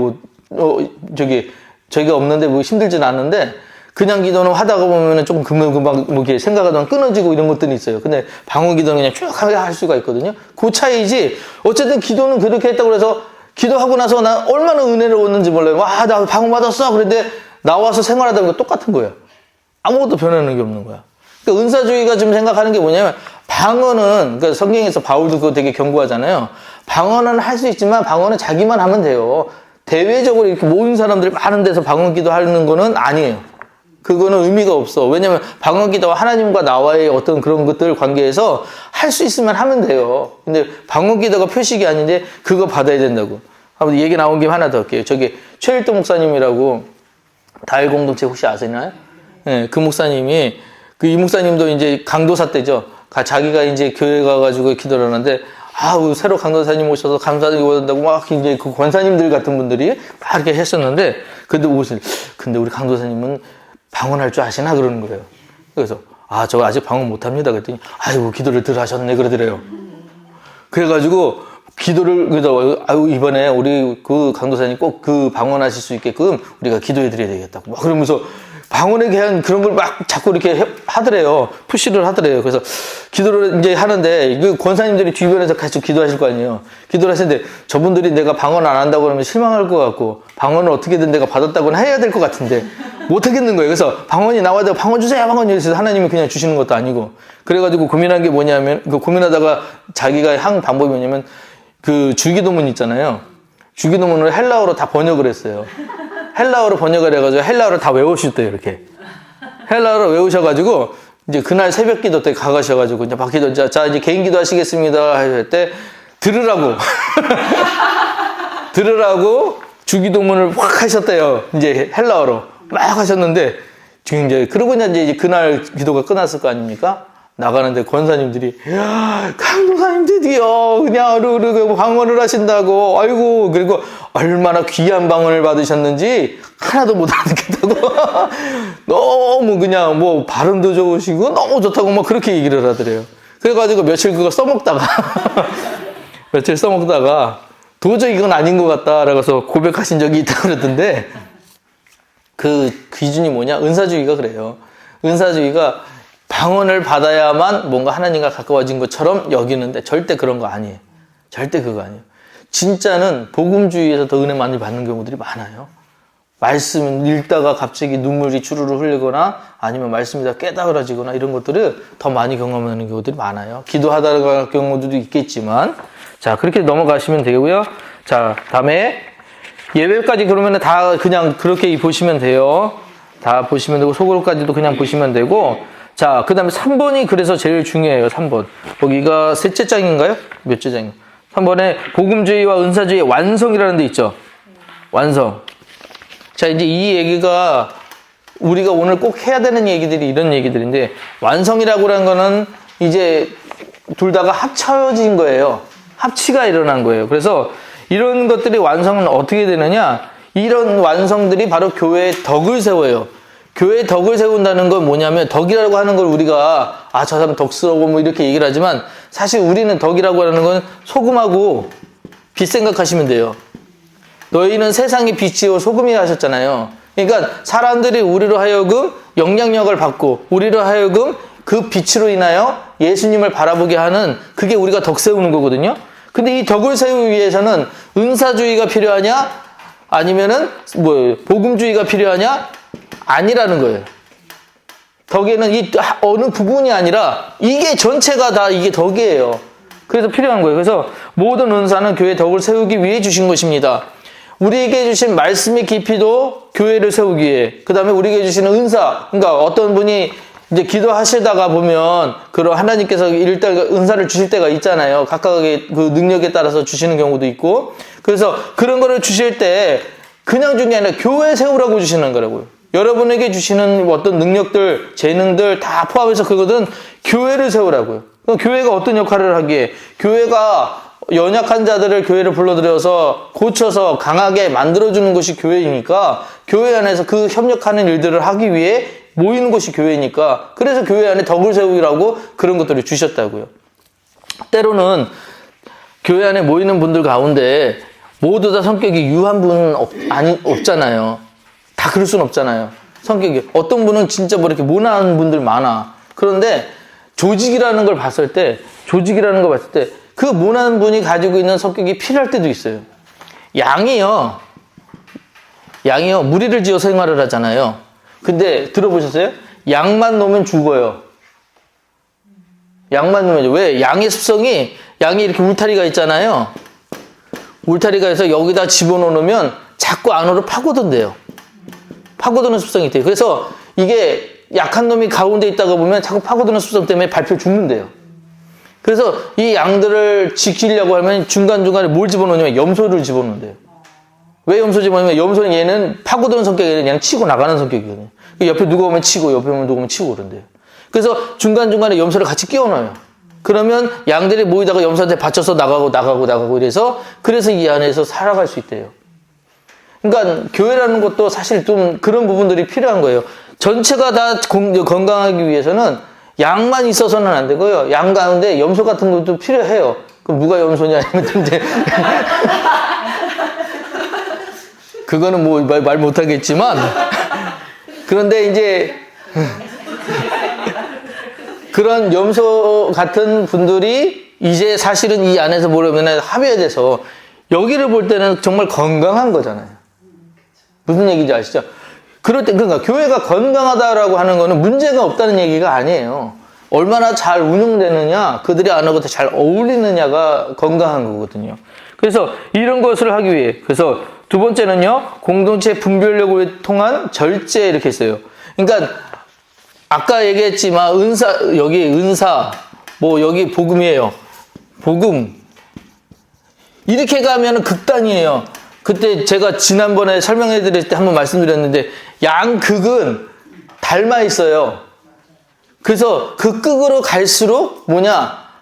저기가 없는데 힘들진 않은데 그냥 기도는 하다가 보면은 조금 금방 이렇게 생각하다가 끊어지고 이런 것들이 있어요. 근데 방언 기도는 그냥 쭉 할 수가 있거든요. 그 차이지. 어쨌든 기도는 그렇게 했다고 해서 기도하고 나서 난 얼마나 은혜로웠는지 몰라요. 와, 나 방언 받았어. 그런데 나와서 생활하다 보니까 똑같은 거예요. 아무것도 변하는 게 없는 거야. 그러니까 은사주의가 좀 생각하는 게 뭐냐면 방언은 그러니까 성경에서 바울도 그거 되게 경고하잖아요. 방언은 할 수 있지만 방언은 자기만 하면 돼요. 대외적으로 이렇게 모인 사람들이 많은 데서 방언 기도하는 거는 아니에요. 그거는 의미가 없어. 왜냐면 방언 기도와 하나님과 나와의 어떤 그런 것들 관계에서 할 수 있으면 하면 돼요. 근데 방언 기도가 표식이 아닌데 그거 받아야 된다고. 한번 얘기 나온 김에 하나 더 할게요. 저기 최일도 목사님이라고 다일 공동체 혹시 아시나요? 네, 그 목사님이 이 목사님도 이제 강도사 때죠. 자기가 이제 교회 가가지고 기도를 하는데 새로 강도사님 오셔서 감사드리고 원한다고 막 이제 그 권사님들 같은 분들이 막 이렇게 했었는데 근데 우리 강도사님은 방언할 줄 아시나 그러는 거예요. 그래서 저 아직 방언 못합니다. 그랬더니 기도를 덜 하셨네 그러더래요. 그래가지고 기도를 그래서 이번에 우리 그 강도사님 꼭 그 방언하실 수 있게끔 우리가 기도해드려야 되겠다고 막 그러면서 방언에 대한 그런 걸 막 자꾸 이렇게 하더래요. 푸시를 하더래요. 그래서 기도를 이제 하는데 그 권사님들이 주변에서 같이 기도하실 거 아니에요. 기도를 하시는데 저분들이 내가 방언 안 한다고 그러면 실망할 것 같고 방언을 어떻게든 내가 받았다고는 해야 될 것 같은데 못 하겠는 거예요. 그래서 방언이 나와야 되고 방언 주세요. 방언 주세요. 하나님이 그냥 주시는 것도 아니고 그래가지고 고민한 게 뭐냐면 고민하다가 자기가 한 방법이 뭐냐면 그 주기도문 있잖아요. 주기도문을 헬라어로 다 번역을 했어요. 헬라어로 번역을 해가지고 헬라어를 다 외우셨대요, 이렇게. 헬라어로 외우셔가지고, 이제 그날 새벽 기도 때 가가셔가지고, 이제 박기도, 자, 이제 개인 기도 하시겠습니다. 할 때, 들으라고. 들으라고 주기도문을 확 하셨대요. 이제 헬라어로. 막 하셨는데, 지금 이제, 그러고 이제 그날 기도가 끝났을 거 아닙니까? 나가는데 권사님들이, 야, 강도사님 드디어 그냥 방언을 하신다고, 아이고, 그리고 얼마나 귀한 방언을 받으셨는지 하나도 못 알아듣겠다고. 너무 그냥 뭐 발음도 좋으시고 너무 좋다고 막 그렇게 얘기를 하더래요. 그래가지고 며칠 그거 써먹다가, 며칠 써먹다가 도저히 이건 아닌 것 같다라고 해서 고백하신 적이 있다고 그러던데, 그 기준이 뭐냐? 은사주의가 그래요. 은사주의가 방언을 받아야만 뭔가 하나님과 가까워진 것처럼 여기는데 절대 그런 거 아니에요. 절대 그거 아니에요. 진짜는 복음주의에서 더 은혜 많이 받는 경우들이 많아요. 말씀 읽다가 갑자기 눈물이 주르르 흘리거나 아니면 말씀이 다 깨달아지거나 이런 것들을 더 많이 경험하는 경우들이 많아요. 기도하다가 경우도 있겠지만, 자, 그렇게 넘어가시면 되고요. 자, 다음에 예배까지 그러면 다 그냥 그렇게 보시면 돼요. 다 보시면 되고, 속으로까지도 그냥 보시면 되고, 자, 그 다음에 3번이 그래서 제일 중요해요. 3번. 거기가 셋째 장인가요? 몇째 장인가요? 3번에 복음주의와 은사주의의 완성이라는 데 있죠. 완성. 자, 이제 이 얘기가 우리가 오늘 꼭 해야 되는 얘기들이 이런 얘기들인데, 완성이라고 하는 거는 이제 둘 다가 합쳐진 거예요. 합치가 일어난 거예요. 그래서 이런 것들이 완성은 어떻게 되느냐? 이런 완성들이 바로 교회의 덕을 세워요. 교회의 덕을 세운다는 건 뭐냐면, 덕이라고 하는 걸 우리가, 아, 저 사람 덕스러워 뭐 이렇게 얘기를 하지만, 사실 우리는 덕이라고 하는 건 소금하고 빛 생각하시면 돼요. 너희는 세상의 빛이요 소금이 하셨잖아요. 그러니까 사람들이 우리로 하여금 영향력을 받고, 우리로 하여금 그 빛으로 인하여 예수님을 바라보게 하는, 그게 우리가 덕 세우는 거거든요. 근데 이 덕을 세우기 위해서는 은사주의가 필요하냐? 아니면은 뭐 복음주의가 필요하냐? 아니라는 거예요. 덕에는 이 어느 부분이 아니라 이게 전체가 다 이게 덕이에요. 그래서 필요한 거예요. 그래서 모든 은사는 교회의 덕을 세우기 위해 주신 것입니다. 우리에게 주신 말씀의 깊이도 교회를 세우기 위해, 그 다음에 우리에게 주시는 은사, 그러니까 어떤 분이 이제 기도하시다가 보면 그런 하나님께서 이럴 때 은사를 주실 때가 있잖아요. 각각의 그 능력에 따라서 주시는 경우도 있고, 그래서 그런 거를 주실 때 그냥 준 게 아니라 교회 세우라고 주시는 거라고요. 여러분에게 주시는 어떤 능력들, 재능들 다 포함해서 그것은 교회를 세우라고요. 그럼 교회가 어떤 역할을 하기에, 교회가 연약한 자들을 교회를 불러들여서 고쳐서 강하게 만들어주는 것이 교회이니까, 교회 안에서 그 협력하는 일들을 하기 위해 모이는 것이 교회니까, 그래서 교회 안에 덕을 세우기라고 그런 것들을 주셨다고요. 때로는 교회 안에 모이는 분들 가운데 모두 다 성격이 유한 분은 없잖아요. 다 그럴 순 없잖아요. 성격이. 어떤 분은 진짜 뭐 이렇게 모난 분들 많아. 그런데 조직이라는 걸 봤을 때, 그 모난 분이 가지고 있는 성격이 필요할 때도 있어요. 양이요, 무리를 지어 생활을 하잖아요. 근데 들어보셨어요? 양만 놓으면 죽어요. 양만 놓으면. 왜? 양의 습성이, 양이 이렇게 울타리가 있잖아요. 울타리가 있어서 여기다 집어넣으면 자꾸 안으로 파고든대요. 파고드는 습성이 있대요. 그래서 이게 약한 놈이 가운데 있다가 보면 자꾸 파고드는 습성 때문에 밟혀 죽는데요. 그래서 이 양들을 지키려고 하면 중간중간에 뭘 집어넣냐면 염소를 집어넣는데요. 왜 염소 집어넣냐면, 염소는 얘는 파고드는 성격이 아니라 그냥 치고 나가는 성격이거든요. 옆에 누가 오면 치고, 옆에 오면 누가 오면 치고 그런대요. 그래서 중간중간에 염소를 같이 끼워넣어요. 그러면 양들이 모이다가 염소한테 받쳐서 나가고 이래서, 그래서 이 안에서 살아갈 수 있대요. 그러니까 교회라는 것도 사실 좀 그런 부분들이 필요한 거예요. 전체가 다 건강하기 위해서는 양만 있어서는 안 되고요. 양 가운데 염소 같은 것도 필요해요. 그럼 누가 염소냐 하면 이제 그거는 뭐 말 못하겠지만, 그런데 이제 그런 염소 같은 분들이 이제 사실은 이 안에서 뭐냐면 합의돼서 여기를 볼 때는 정말 건강한 거잖아요. 무슨 얘기인지 아시죠? 그럴 때, 그러니까 교회가 건강하다라고 하는 거는 문제가 없다는 얘기가 아니에요. 얼마나 잘 운영되느냐, 그들이 안하고 잘 어울리느냐가 건강한 거거든요. 그래서 이런 것을 하기 위해, 그래서 두 번째는요, 공동체 분별력을 통한 절제 이렇게 했어요. 그러니까 아까 얘기했지만 여기 은사, 뭐 여기 복음이에요. 복음. 이렇게 가면 극단이에요. 그때 제가 지난번에 설명해 드릴 때 한번 말씀드렸는데 양극은 닮아 있어요. 그래서 그 극으로 갈수록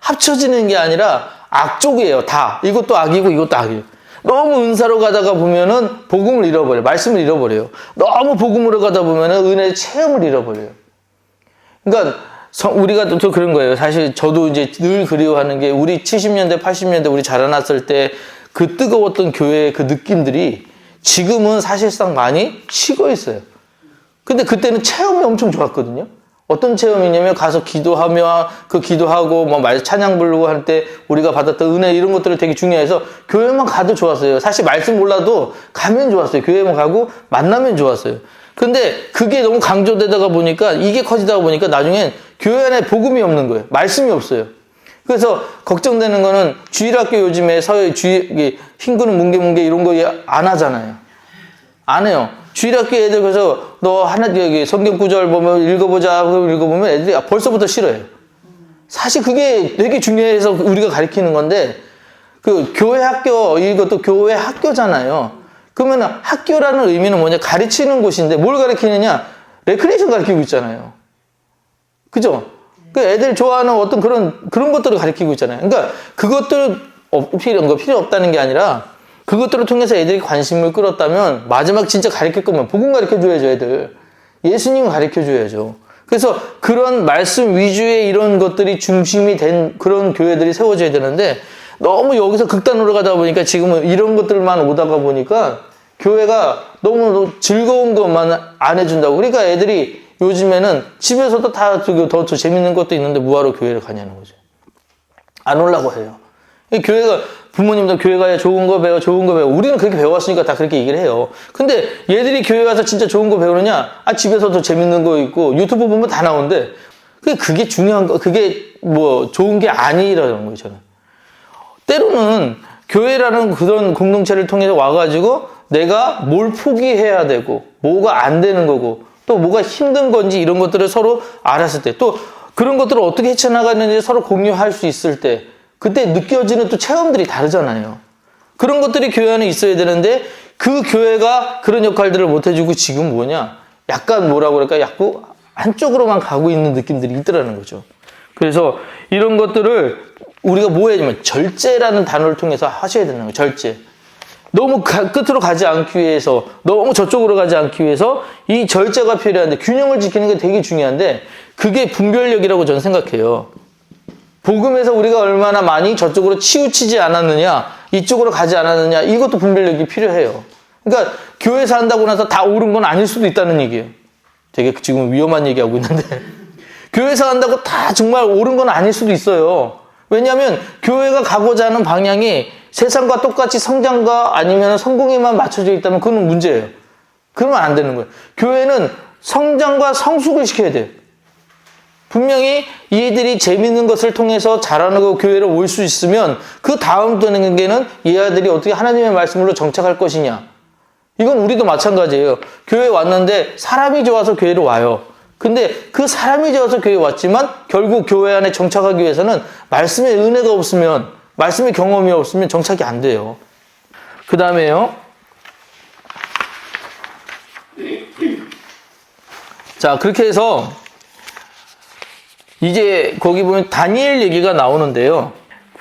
합쳐지는 게 아니라 악쪽이에요. 다. 이것도 악이고 이것도 악이에요. 너무 은사로 가다가 보면은 복음을 잃어버려요. 말씀을 잃어버려요. 너무 복음으로 가다 보면은 은혜의 체험을 잃어버려요. 그러니까 우리가 또 그런 거예요. 사실 저도 이제 늘 그리워하는 게 우리 70년대, 80년대 우리 자라났을 때 그 뜨거웠던 교회의 그 느낌들이 지금은 사실상 많이 식어 있어요. 근데 그때는 체험이 엄청 좋았거든요. 어떤 체험이냐면 가서 기도하며 기도하고 찬양 부르고 할 때 우리가 받았던 은혜 이런 것들을 되게 중요해서 교회만 가도 좋았어요. 사실 말씀 몰라도 가면 좋았어요. 교회만 가고 만나면 좋았어요. 근데 그게 너무 강조되다가 보니까 이게 커지다가 보니까 나중엔 교회 안에 복음이 없는 거예요. 말씀이 없어요. 그래서 걱정되는 거는 주일학교 요즘에 흰구는 뭉게뭉게 이런 거 안 하잖아요. 안 해요. 주일학교 애들 그래서 너 여기 성경 구절 보면 읽어보자 그럼 읽어보면 애들이 벌써부터 싫어해요. 사실 그게 되게 중요해서 우리가 가르치는 건데 그 교회 학교 이것도 교회 학교잖아요. 그러면 학교라는 의미는 뭐냐? 가르치는 곳인데 뭘 가르치느냐? 레크레이션 가르치고 있잖아요. 그죠? 그 애들 좋아하는 어떤 그런 것들을 가르치고 있잖아요. 그러니까 그것들은 필요 없다는 게 아니라 그것들을 통해서 애들이 관심을 끌었다면 마지막 진짜 가르칠 거면 복음 가르쳐줘야죠, 애들. 예수님을 가르쳐줘야죠. 그래서 그런 말씀 위주의 이런 것들이 중심이 된 그런 교회들이 세워져야 되는데 너무 여기서 극단으로 가다 보니까 지금은 이런 것들만 오다가 보니까 교회가 너무 즐거운 것만 안 해준다고. 그러니까 애들이 요즘에는 집에서도 더 재밌는 것도 있는데 뭐하러 교회를 가냐는 거죠. 안 오려고 해요. 교회가 부모님도 교회 가야 좋은 거 배워. 우리는 그렇게 배웠으니까 다 그렇게 얘기를 해요. 근데 얘들이 교회 가서 진짜 좋은 거 배우느냐? 집에서 더 재밌는 거 있고 유튜브 보면 다 나오는데 그게 중요한 거, 그게 좋은 게 아니라는 거예요, 저는. 때로는 교회라는 그런 공동체를 통해서 와가지고 내가 뭘 포기해야 되고 뭐가 안 되는 거고 또 뭐가 힘든 건지 이런 것들을 서로 알았을 때 또 그런 것들을 어떻게 헤쳐나가는지 서로 공유할 수 있을 때 그때 느껴지는 또 체험들이 다르잖아요. 그런 것들이 교회 안에 있어야 되는데 그 교회가 그런 역할들을 못 해주고 지금 약간 약간 한쪽으로만 가고 있는 느낌들이 있더라는 거죠. 그래서 이런 것들을 우리가 뭐 해야 되면 절제라는 단어를 통해서 하셔야 되는 거예요. 절제. 너무 끝으로 가지 않기 위해서 너무 저쪽으로 가지 않기 위해서 이 절제가 필요한데 균형을 지키는 게 되게 중요한데 그게 분별력이라고 저는 생각해요. 복음에서 우리가 얼마나 많이 저쪽으로 치우치지 않았느냐 이쪽으로 가지 않았느냐 이것도 분별력이 필요해요. 그러니까 교회에서 한다고 나서 다 옳은 건 아닐 수도 있다는 얘기예요. 되게 지금 위험한 얘기하고 있는데 교회에서 한다고 다 정말 옳은 건 아닐 수도 있어요. 왜냐하면 교회가 가고자 하는 방향이 세상과 똑같이 성장과 아니면 성공에만 맞춰져 있다면 그건 문제예요. 그러면 안 되는 거예요. 교회는 성장과 성숙을 시켜야 돼요. 분명히 얘들이 재밌는 것을 통해서 자라나고 교회로 올 수 있으면 그 다음 단계는 이 아들이 어떻게 하나님의 말씀으로 정착할 것이냐. 이건 우리도 마찬가지예요. 교회에 왔는데 사람이 좋아서 교회로 와요. 근데 그 사람이 좋아서 교회에 왔지만 결국 교회 안에 정착하기 위해서는 말씀의 은혜가 없으면 말씀의 경험이 없으면 정착이 안 돼요. 그 다음에요. 자, 그렇게 해서 이제 거기 보면 다니엘 얘기가 나오는데요.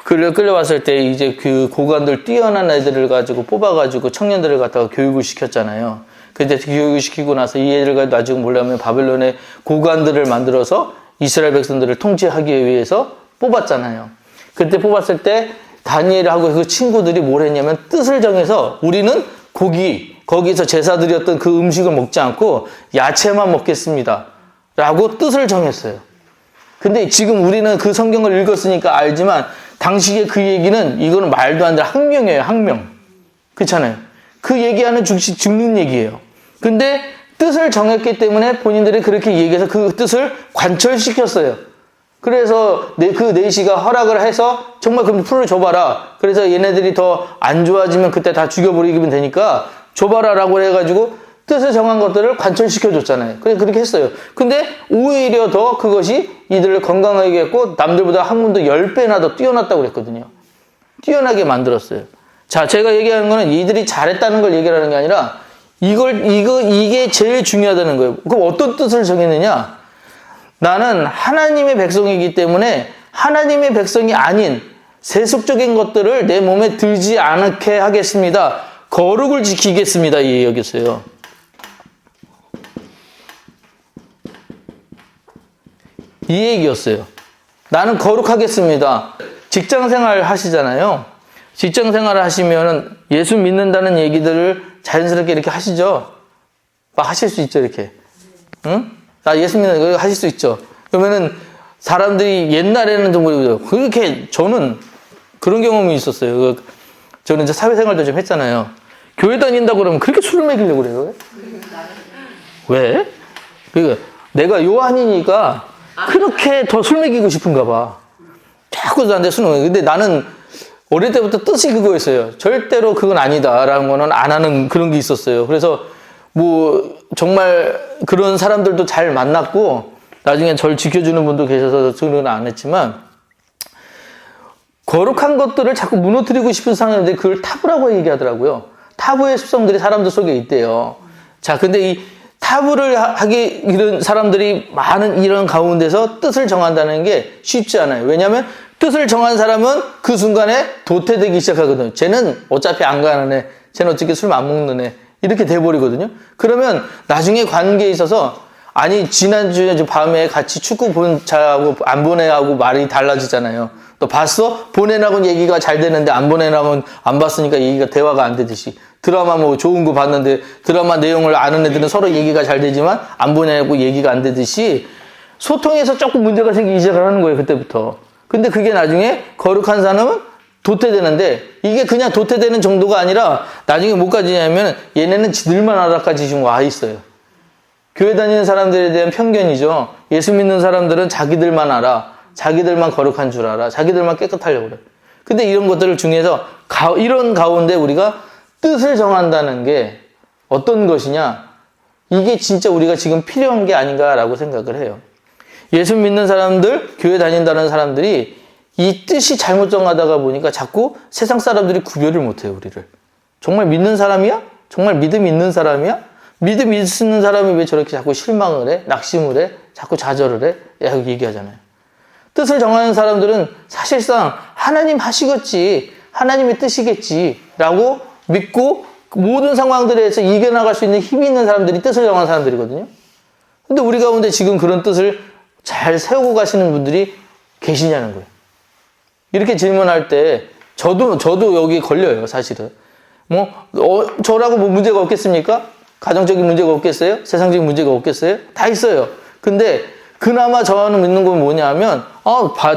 끌려왔을 때 이제 그 고관들 뛰어난 애들을 가지고 뽑아가지고 청년들을 갖다가 교육을 시켰잖아요. 근데 교육을 시키고 나서 이 애들과 나중에 뭐냐면 바벨론의 고관들을 만들어서 이스라엘 백성들을 통치하기 위해서 뽑았잖아요. 그때 뽑았을 때 다니엘하고 그 친구들이 뭘 했냐면 뜻을 정해서 우리는 거기서 제사드렸던 그 음식을 먹지 않고 야채만 먹겠습니다. 라고 뜻을 정했어요. 근데 지금 우리는 그 성경을 읽었으니까 알지만 당시에 그 얘기는 이거는 말도 안 되는 학명이에요. 학명. 그렇잖아요. 그 얘기하는 죽는 얘기예요. 근데 뜻을 정했기 때문에 본인들이 그렇게 얘기해서 그 뜻을 관철시켰어요. 그래서 그 내시가 허락을 해서 정말 그럼 풀을 줘봐라. 그래서 얘네들이 더 안 좋아지면 그때 다 죽여버리면 되니까 줘봐라라고 해가지고 뜻을 정한 것들을 관철시켜줬잖아요. 그렇게 했어요. 근데 오히려 더 그것이 이들을 건강하게 했고 남들보다 학문도 10배나 더 뛰어났다고 그랬거든요. 뛰어나게 만들었어요. 자, 제가 얘기하는 거는 이들이 잘했다는 걸 얘기하는 게 아니라 이게 제일 중요하다는 거예요. 그럼 어떤 뜻을 정했느냐? 나는 하나님의 백성이기 때문에 하나님의 백성이 아닌 세속적인 것들을 내 몸에 들지 않게 하겠습니다. 거룩을 지키겠습니다. 이 얘기였어요. 이 얘기였어요. 나는 거룩하겠습니다. 직장 생활 하시잖아요. 직장 생활을 하시면은 예수 믿는다는 얘기들을 자연스럽게 이렇게 하시죠. 막 하실 수 있죠, 이렇게. 응? 나 예수 믿는 거 하실 수 있죠. 그러면은 사람들이 옛날에는 좀 그러죠. 그렇게 저는 그런 경험이 있었어요. 저는 이제 사회생활도 좀 했잖아요. 교회 다닌다고 그러면 그렇게 술을 먹이려고 그래요. 왜? 그러니까 내가 요한이니까 그렇게 더 술 먹이고 싶은가 봐. 자꾸 나한테 술 먹여. 근데 나는 어릴 때부터 뜻이 그거였어요. 절대로 그건 아니다라는 거는 안 하는 그런 게 있었어요. 그래서 뭐 정말 그런 사람들도 잘 만났고 나중에 절 지켜주는 분도 계셔서 그건 안 했지만 거룩한 것들을 자꾸 무너뜨리고 싶은 사람들이 그걸 타부라고 얘기하더라고요. 타부의 습성들이 사람들 속에 있대요. 자, 근데 이 타부를 하기 이런 사람들이 많은 이런 가운데서 뜻을 정한다는 게 쉽지 않아요. 왜냐하면 뜻을 정한 사람은 그 순간에 도태되기 시작하거든요. 쟤는 어차피 안 가는 애, 쟤는 어차피 술 안 먹는 애 이렇게 돼버리거든요. 그러면 나중에 관계에 있어서 아니 지난주에 밤에 같이 축구 본 자하고 안 본 애하고 말이 달라지잖아요. 너 봤어? 본 애하고는 얘기가 잘 되는데 안 본 애하고는 안 봤으니까 얘기가 대화가 안 되듯이 드라마 뭐 좋은 거 봤는데 드라마 내용을 아는 애들은 서로 얘기가 잘 되지만 안 본 애하고 얘기가 안 되듯이 소통에서 조금 문제가 생기기 시작하는 거예요. 그때부터. 근데 그게 나중에 거룩한 사람은 도태되는데 이게 그냥 도태되는 정도가 아니라 나중에 뭐까지 냐면 얘네는 지들만 알아까지 지금 와 있어요. 교회 다니는 사람들에 대한 편견이죠. 예수 믿는 사람들은 자기들만 알아. 자기들만 거룩한 줄 알아. 자기들만 깨끗하려고 그래. 근데 이런 것들을 중에서 이런 가운데 우리가 뜻을 정한다는 게 어떤 것이냐? 이게 진짜 우리가 지금 필요한 게 아닌가라고 생각을 해요. 예수 믿는 사람들, 교회 다닌다는 사람들이 이 뜻이 잘못 정하다가 보니까 자꾸 세상 사람들이 구별을 못해요, 우리를. 정말 믿는 사람이야? 정말 믿음이 있는 사람이야? 믿음이 있는 사람이 왜 저렇게 자꾸 실망을 해? 낙심을 해? 자꾸 좌절을 해? 라고 얘기하잖아요. 뜻을 정하는 사람들은 사실상 하나님 하시겠지, 하나님의 뜻이겠지 라고 믿고 모든 상황들에서 이겨나갈 수 있는 힘이 있는 사람들이 뜻을 정하는 사람들이거든요. 근데 우리 가운데 지금 그런 뜻을 잘 세우고 가시는 분들이 계시냐는 거예요. 이렇게 질문할 때 저도 여기 걸려요, 사실은. 저라고 뭐 문제가 없겠습니까? 가정적인 문제가 없겠어요? 세상적인 문제가 없겠어요? 다 있어요. 근데 그나마 저는 믿는 건 뭐냐면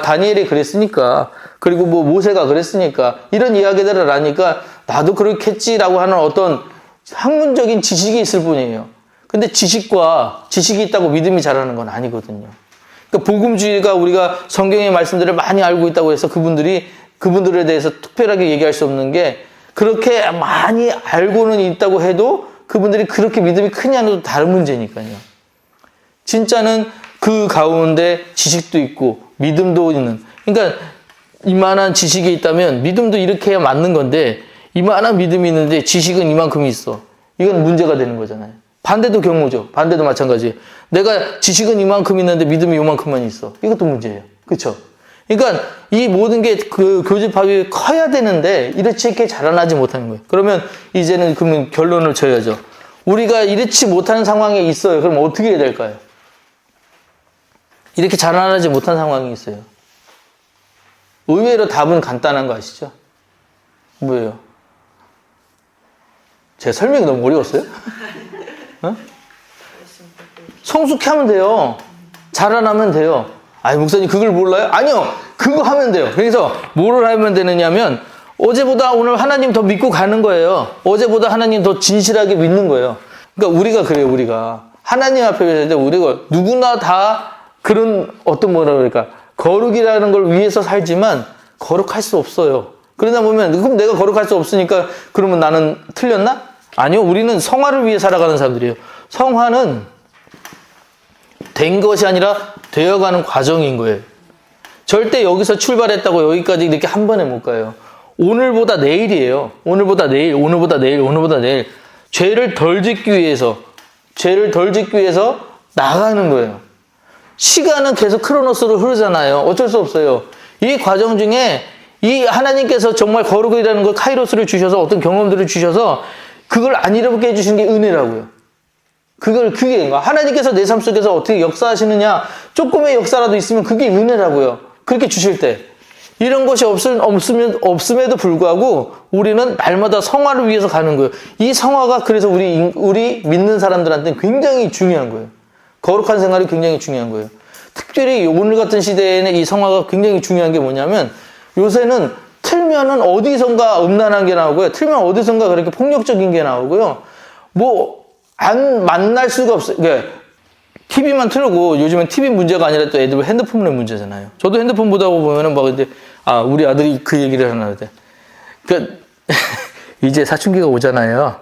다니엘이 그랬으니까 그리고 뭐 모세가 그랬으니까 이런 이야기들을 하니까 나도 그렇겠지라고 하는 어떤 학문적인 지식이 있을 뿐이에요. 근데 지식이 있다고 믿음이 자라는 건 아니거든요. 그러니까 복음주의가 우리가 성경의 말씀들을 많이 알고 있다고 해서 그분들에 대해서 특별하게 얘기할 수 없는 게 그렇게 많이 알고는 있다고 해도 그분들이 그렇게 믿음이 크냐는 다른 문제니까요. 진짜는 그 가운데 지식도 있고 믿음도 있는, 그러니까 이만한 지식이 있다면 믿음도 이렇게 해야 맞는 건데 이만한 믿음이 있는데 지식은 이만큼이 있어. 이건 문제가 되는 거잖아요. 반대도 경우죠. 반대도 마찬가지예요. 내가 지식은 이만큼 있는데 믿음이 이만큼만 있어. 이것도 문제예요. 그렇죠? 그러니까 이 모든 게 그 교집합이 커야 되는데 이렇게 자라나지 못하는 거예요. 그러면 이제는 그러면 결론을 쳐야죠. 우리가 이렇지 못하는 상황에 있어요. 그럼 어떻게 해야 될까요? 이렇게 자라나지 못한 상황이 있어요. 의외로 답은 간단한 거 아시죠? 뭐예요? 제 설명이 너무 어려웠어요? 어? 성숙해 하면 돼요. 자라나면 돼요. 아니, 목사님 그걸 몰라요? 아니요. 그거 하면 돼요. 그래서 뭐를 하면 되느냐면 어제보다 오늘 하나님 더 믿고 가는 거예요. 어제보다 하나님 더 진실하게 믿는 거예요. 그러니까 우리가 그래요. 우리가 하나님 앞에 있을 때 우리가 누구나 다 그런 어떤 뭐라 그럴까 거룩이라는 걸 위해서 살지만 거룩할 수 없어요. 그러다 보면 그럼 내가 거룩할 수 없으니까 그러면 나는 틀렸나? 아니요. 우리는 성화를 위해 살아가는 사람들이에요. 성화는 된 것이 아니라 되어가는 과정인 거예요. 절대 여기서 출발했다고 여기까지 이렇게 한 번에 못 가요. 오늘보다 내일이에요. 오늘보다 내일, 오늘보다 내일, 오늘보다 내일. 죄를 덜 짓기 위해서 나가는 거예요. 시간은 계속 크로노스로 흐르잖아요. 어쩔 수 없어요. 이 과정 중에 이 하나님께서 정말 거룩이라는 걸 카이로스를 주셔서 어떤 경험들을 주셔서 그걸 안 잃어버리게 해주시는 게 은혜라고요. 그게 하나님께서 내 삶 속에서 어떻게 역사하시느냐, 조금의 역사라도 있으면 그게 은혜라고요. 그렇게 주실 때. 이런 것이 없음에도 불구하고 우리는 날마다 성화를 위해서 가는 거예요. 이 성화가 그래서 우리 믿는 사람들한테는 굉장히 중요한 거예요. 거룩한 생활이 굉장히 중요한 거예요. 특별히 오늘 같은 시대에는 이 성화가 굉장히 중요한 게 뭐냐면 요새는 틀면은 어디선가 음란한 게 나오고요. 틀면 어디선가 그렇게 폭력적인 게 나오고요. 안 만날 수가 없어요. 그러니까 TV만 틀고 요즘엔 TV 문제가 아니라 또 애들 핸드폰의 문제잖아요. 저도 핸드폰 보다 보면은 이제 우리 아들이 그 얘기를 하는데 이제 사춘기가 오잖아요.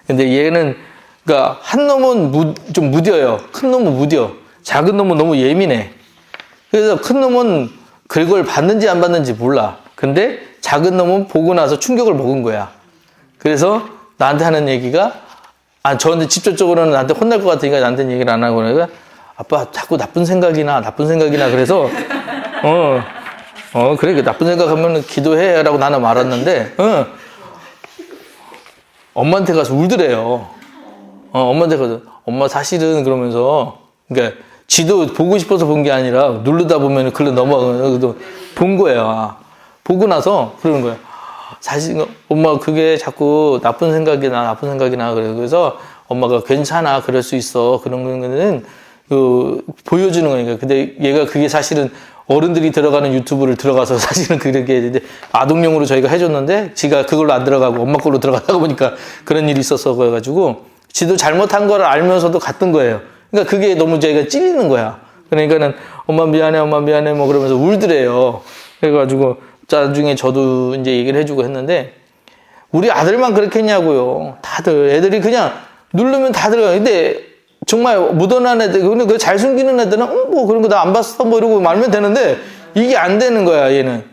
근데 얘는 그러니까 한 놈은 좀 무뎌요. 큰 놈은 무뎌. 작은 놈은 너무 예민해. 그래서 큰 놈은 그걸 받는지 안 받는지 몰라. 근데 작은 놈은 보고 나서 충격을 먹은 거야. 그래서 나한테 하는 얘기가 저한테 직접적으로는 나한테 혼날 것 같으니까 나한테 얘기를 안 하고 그러니까 아빠 자꾸 나쁜 생각이나 그래서 그래 나쁜 생각하면 기도해라고 나는 말았는데 엄마한테 가서 울더래요. 엄마한테 가서 엄마 사실은 그러면서 그러니까 지도 보고 싶어서 본 게 아니라 누르다 보면 글로 넘어가서 본 거야. 보고 나서 그러는 거야. 사실 엄마 그게 자꾸 나쁜 생각이나 그래서 엄마가 괜찮아 그럴 수 있어 그런 거는 보여주는 거니까. 근데 얘가 그게 사실은 어른들이 들어가는 유튜브를 들어가서 사실은 그렇게 아동용으로 저희가 해줬는데 지가 그걸로 안 들어가고 엄마 걸로 들어가다 보니까 그런 일이 있었어 가지고 지도 잘못한 걸 알면서도 갔던 거예요. 그러니까 그게 너무 저희가 찔리는 거야. 그러니까는 엄마 미안해 뭐 그러면서 울더래요. 그래가지고 나중에 저도 이제 얘기를 해주고 했는데 우리 아들만 그렇게 했냐고요. 다들 애들이 그냥 누르면 다 들어가요. 근데 정말 묻어난 애들, 근데 잘 숨기는 애들은 뭐 그런 거 나 안 봤어 뭐 이러고 말면 되는데 이게 안 되는 거야 얘는.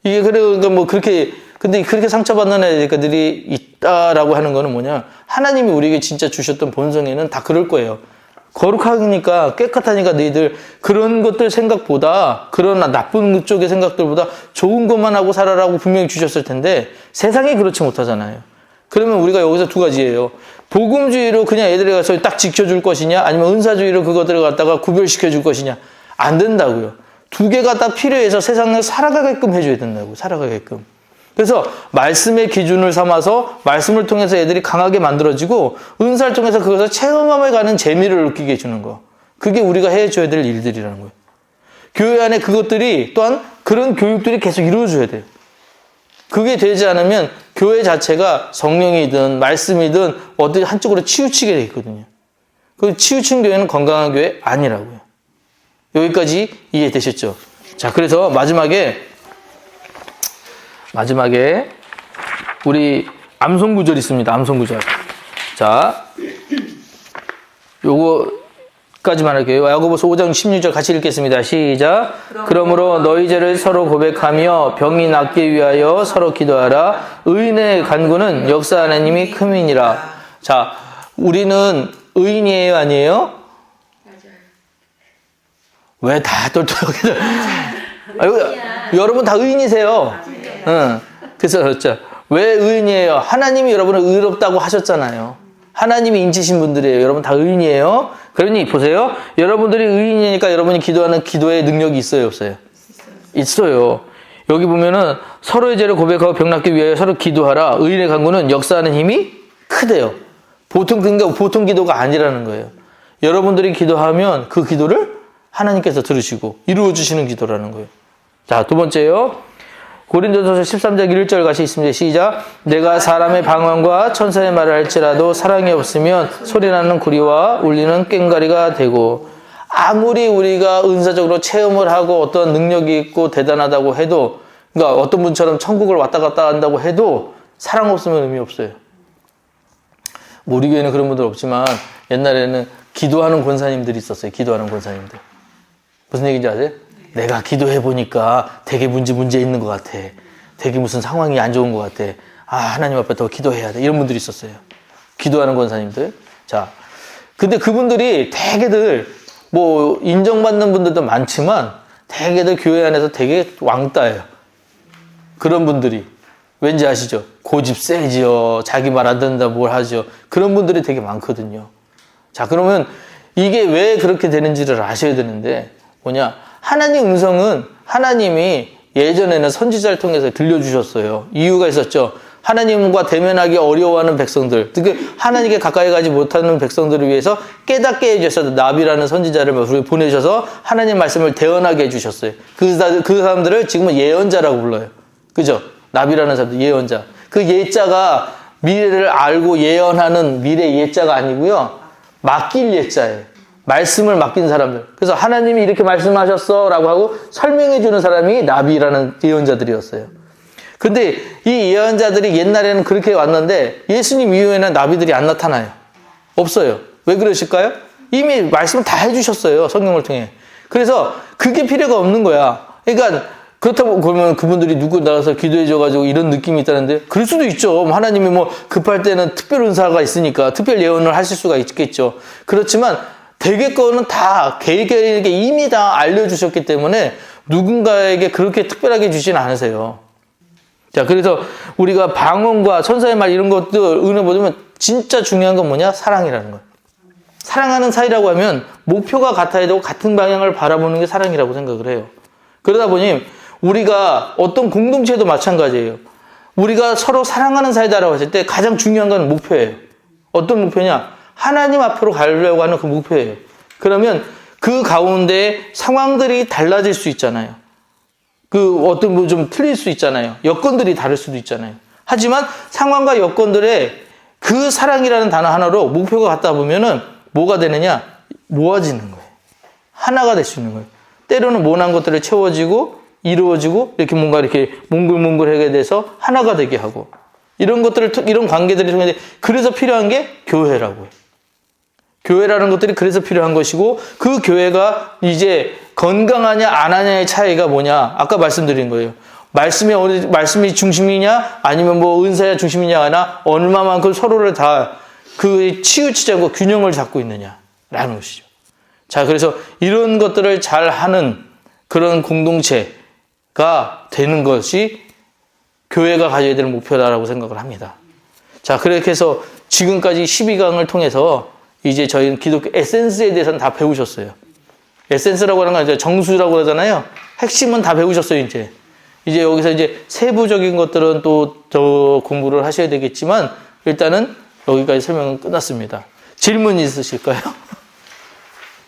이게 그러니까 뭐 그렇게 근데 그렇게 상처받는 애들이 있다라고 하는 거는 뭐냐? 하나님이 우리에게 진짜 주셨던 본성에는 다 그럴 거예요. 거룩하니까 깨끗하니까 너희들 그런 것들 생각보다 그런 나쁜 쪽의 생각들보다 좋은 것만 하고 살아라고 분명히 주셨을 텐데 세상이 그렇지 못하잖아요. 그러면 우리가 여기서 두 가지예요. 복음주의로 그냥 애들이 가서 딱 지켜줄 것이냐 아니면 은사주의로 그것들을 갖다가 구별시켜줄 것이냐 안 된다고요. 두 개가 다 필요해서 세상을 살아가게끔 해줘야 된다고. 살아가게끔. 그래서 말씀의 기준을 삼아서 말씀을 통해서 애들이 강하게 만들어지고 은사를 통해서 그것을 체험함에 가는 재미를 느끼게 해주는 거. 그게 우리가 해줘야 될 일들이라는 거예요. 교회 안에 그것들이 또한 그런 교육들이 계속 이루어져야 돼요. 그게 되지 않으면 교회 자체가 성령이든 말씀이든 어디 한쪽으로 치우치게 돼 있거든요. 그 치우친 교회는 건강한 교회 아니라고요. 여기까지 이해되셨죠? 자, 그래서 마지막에 우리 암송구절 있습니다. 암송구절. 자, 요거까지만 할게요. 야고보서 5장 16절 같이 읽겠습니다. 시작. 그러므로 너희 죄를 서로 고백하며 병이 낫기 위하여 서로 기도하라. 의인의 간구는 역사 하나님이 크민이라. 자, 우리는 의인이에요, 아니에요? 맞아요. 왜 다 똘똘하게 여러분 다 의인이세요. 응. 그래서 그렇죠. 왜 의인이에요? 하나님이 여러분을 의롭다고 하셨잖아요. 하나님이 인치신 분들이에요. 여러분 다 의인이에요. 그러니 보세요. 여러분들이 의인이니까 여러분이 기도하는 기도의 능력이 있어요, 없어요? 있어요. 여기 보면은 서로의 죄를 고백하고 병 낫기 위하여 서로 기도하라. 의인의 간구는 역사하는 힘이 크대요. 보통 기도가 아니라는 거예요. 여러분들이 기도하면 그 기도를 하나님께서 들으시고 이루어 주시는 기도라는 거예요. 자, 두 번째요. 고린도전서 13장 1절 같이 있습니다. 시작. 내가 사람의 방언과 천사의 말을 할지라도 사랑이 없으면 소리나는 구리와 울리는 꽹과리가 되고. 아무리 우리가 은사적으로 체험을 하고 어떤 능력이 있고 대단하다고 해도, 그러니까 어떤 분처럼 천국을 왔다 갔다 한다고 해도 사랑 없으면 의미 없어요. 우리 교회는 그런 분들 없지만 옛날에는 기도하는 권사님들이 있었어요. 기도하는 권사님들. 무슨 얘기인지 아세요? 내가 기도해 보니까 되게 문제 있는 것 같아. 되게 무슨 상황이 안 좋은 것 같아. 하나님 앞에 더 기도해야 돼. 이런 분들이 있었어요. 기도하는 권사님들. 자, 근데 그분들이 대개들 뭐 인정받는 분들도 많지만 대개들 교회 안에서 되게 왕따예요. 그런 분들이. 왠지 아시죠? 고집 세지요. 자기 말 안 듣는다 뭘 하죠. 그런 분들이 되게 많거든요. 자, 그러면 이게 왜 그렇게 되는지를 아셔야 되는데 뭐냐? 하나님 음성은 하나님이 예전에는 선지자를 통해서 들려주셨어요. 이유가 있었죠. 하나님과 대면하기 어려워하는 백성들, 특히 하나님께 가까이 가지 못하는 백성들을 위해서 깨닫게 해주셔서 나비라는 선지자를 보내셔서 하나님 말씀을 대언하게 해주셨어요. 그 사람들을 지금은 예언자라고 불러요. 그죠? 나비라는 사람들, 예언자. 그 예자가 미래를 알고 예언하는 미래 예자가 아니고요. 맡길 예자예요. 말씀을 맡긴 사람들. 그래서 하나님이 이렇게 말씀하셨어 라고 하고 설명해 주는 사람이 나비라는 예언자들이었어요. 근데 이 예언자들이 옛날에는 그렇게 왔는데 예수님 이후에는 나비들이 안 나타나요. 없어요. 왜 그러실까요? 이미 말씀을 다 해주셨어요. 성경을 통해. 그래서 그게 필요가 없는 거야. 그러니까 그렇다고 그러면 그분들이 누구 나가서 기도해줘가지고 이런 느낌이 있다는데 그럴 수도 있죠. 하나님이 뭐 급할 때는 특별 은사가 있으니까 특별 예언을 하실 수가 있겠죠. 그렇지만 대개 거는 다 개개인에게 이미 다 알려주셨기 때문에 누군가에게 그렇게 특별하게 주진 않으세요. 자, 그래서 우리가 방언과 천사의 말 이런 것들 은혜 보면 진짜 중요한 건 뭐냐? 사랑이라는 거예요. 사랑하는 사이라고 하면 목표가 같아야 되고 같은 방향을 바라보는 게 사랑이라고 생각을 해요. 그러다 보니 우리가 어떤 공동체도 마찬가지예요. 우리가 서로 사랑하는 사이다라고 했을 때 가장 중요한 건 목표예요. 어떤 목표냐? 하나님 앞으로 가려고 하는 그 목표예요. 그러면 그 가운데 상황들이 달라질 수 있잖아요. 그 어떤 뭐 좀 틀릴 수 있잖아요. 여건들이 다를 수도 있잖아요. 하지만 상황과 여건들의 그 사랑이라는 단어 하나로 목표가 같다 보면은 뭐가 되느냐? 모아지는 거예요. 하나가 될 수 있는 거예요. 때로는 모난 것들을 채워지고 이루어지고 이렇게 뭔가 이렇게 몽글몽글하게 돼서 하나가 되게 하고 이런 것들을 이런 관계들이 통해 그래서 필요한 게 교회라고 해요. 교회라는 것들이 그래서 필요한 것이고 그 교회가 이제 건강하냐 안 하냐의 차이가 뭐냐? 아까 말씀드린 거예요. 말씀이 중심이냐 아니면 뭐 은사야 중심이냐 하나 얼마만큼 서로를 다 그 치우치자고 균형을 잡고 있느냐라는 것이죠. 자, 그래서 이런 것들을 잘 하는 그런 공동체가 되는 것이 교회가 가져야 될 목표다라고 생각을 합니다. 자, 그렇게 해서 지금까지 12강을 통해서 이제 저희는 기독교 에센스에 대해서는 다 배우셨어요. 에센스라고 하는 건 이제 정수라고 하잖아요. 핵심은 다 배우셨어요, 이제. 이제 여기서 이제 세부적인 것들은 또 더 공부를 하셔야 되겠지만 일단은 여기까지 설명은 끝났습니다. 질문 있으실까요?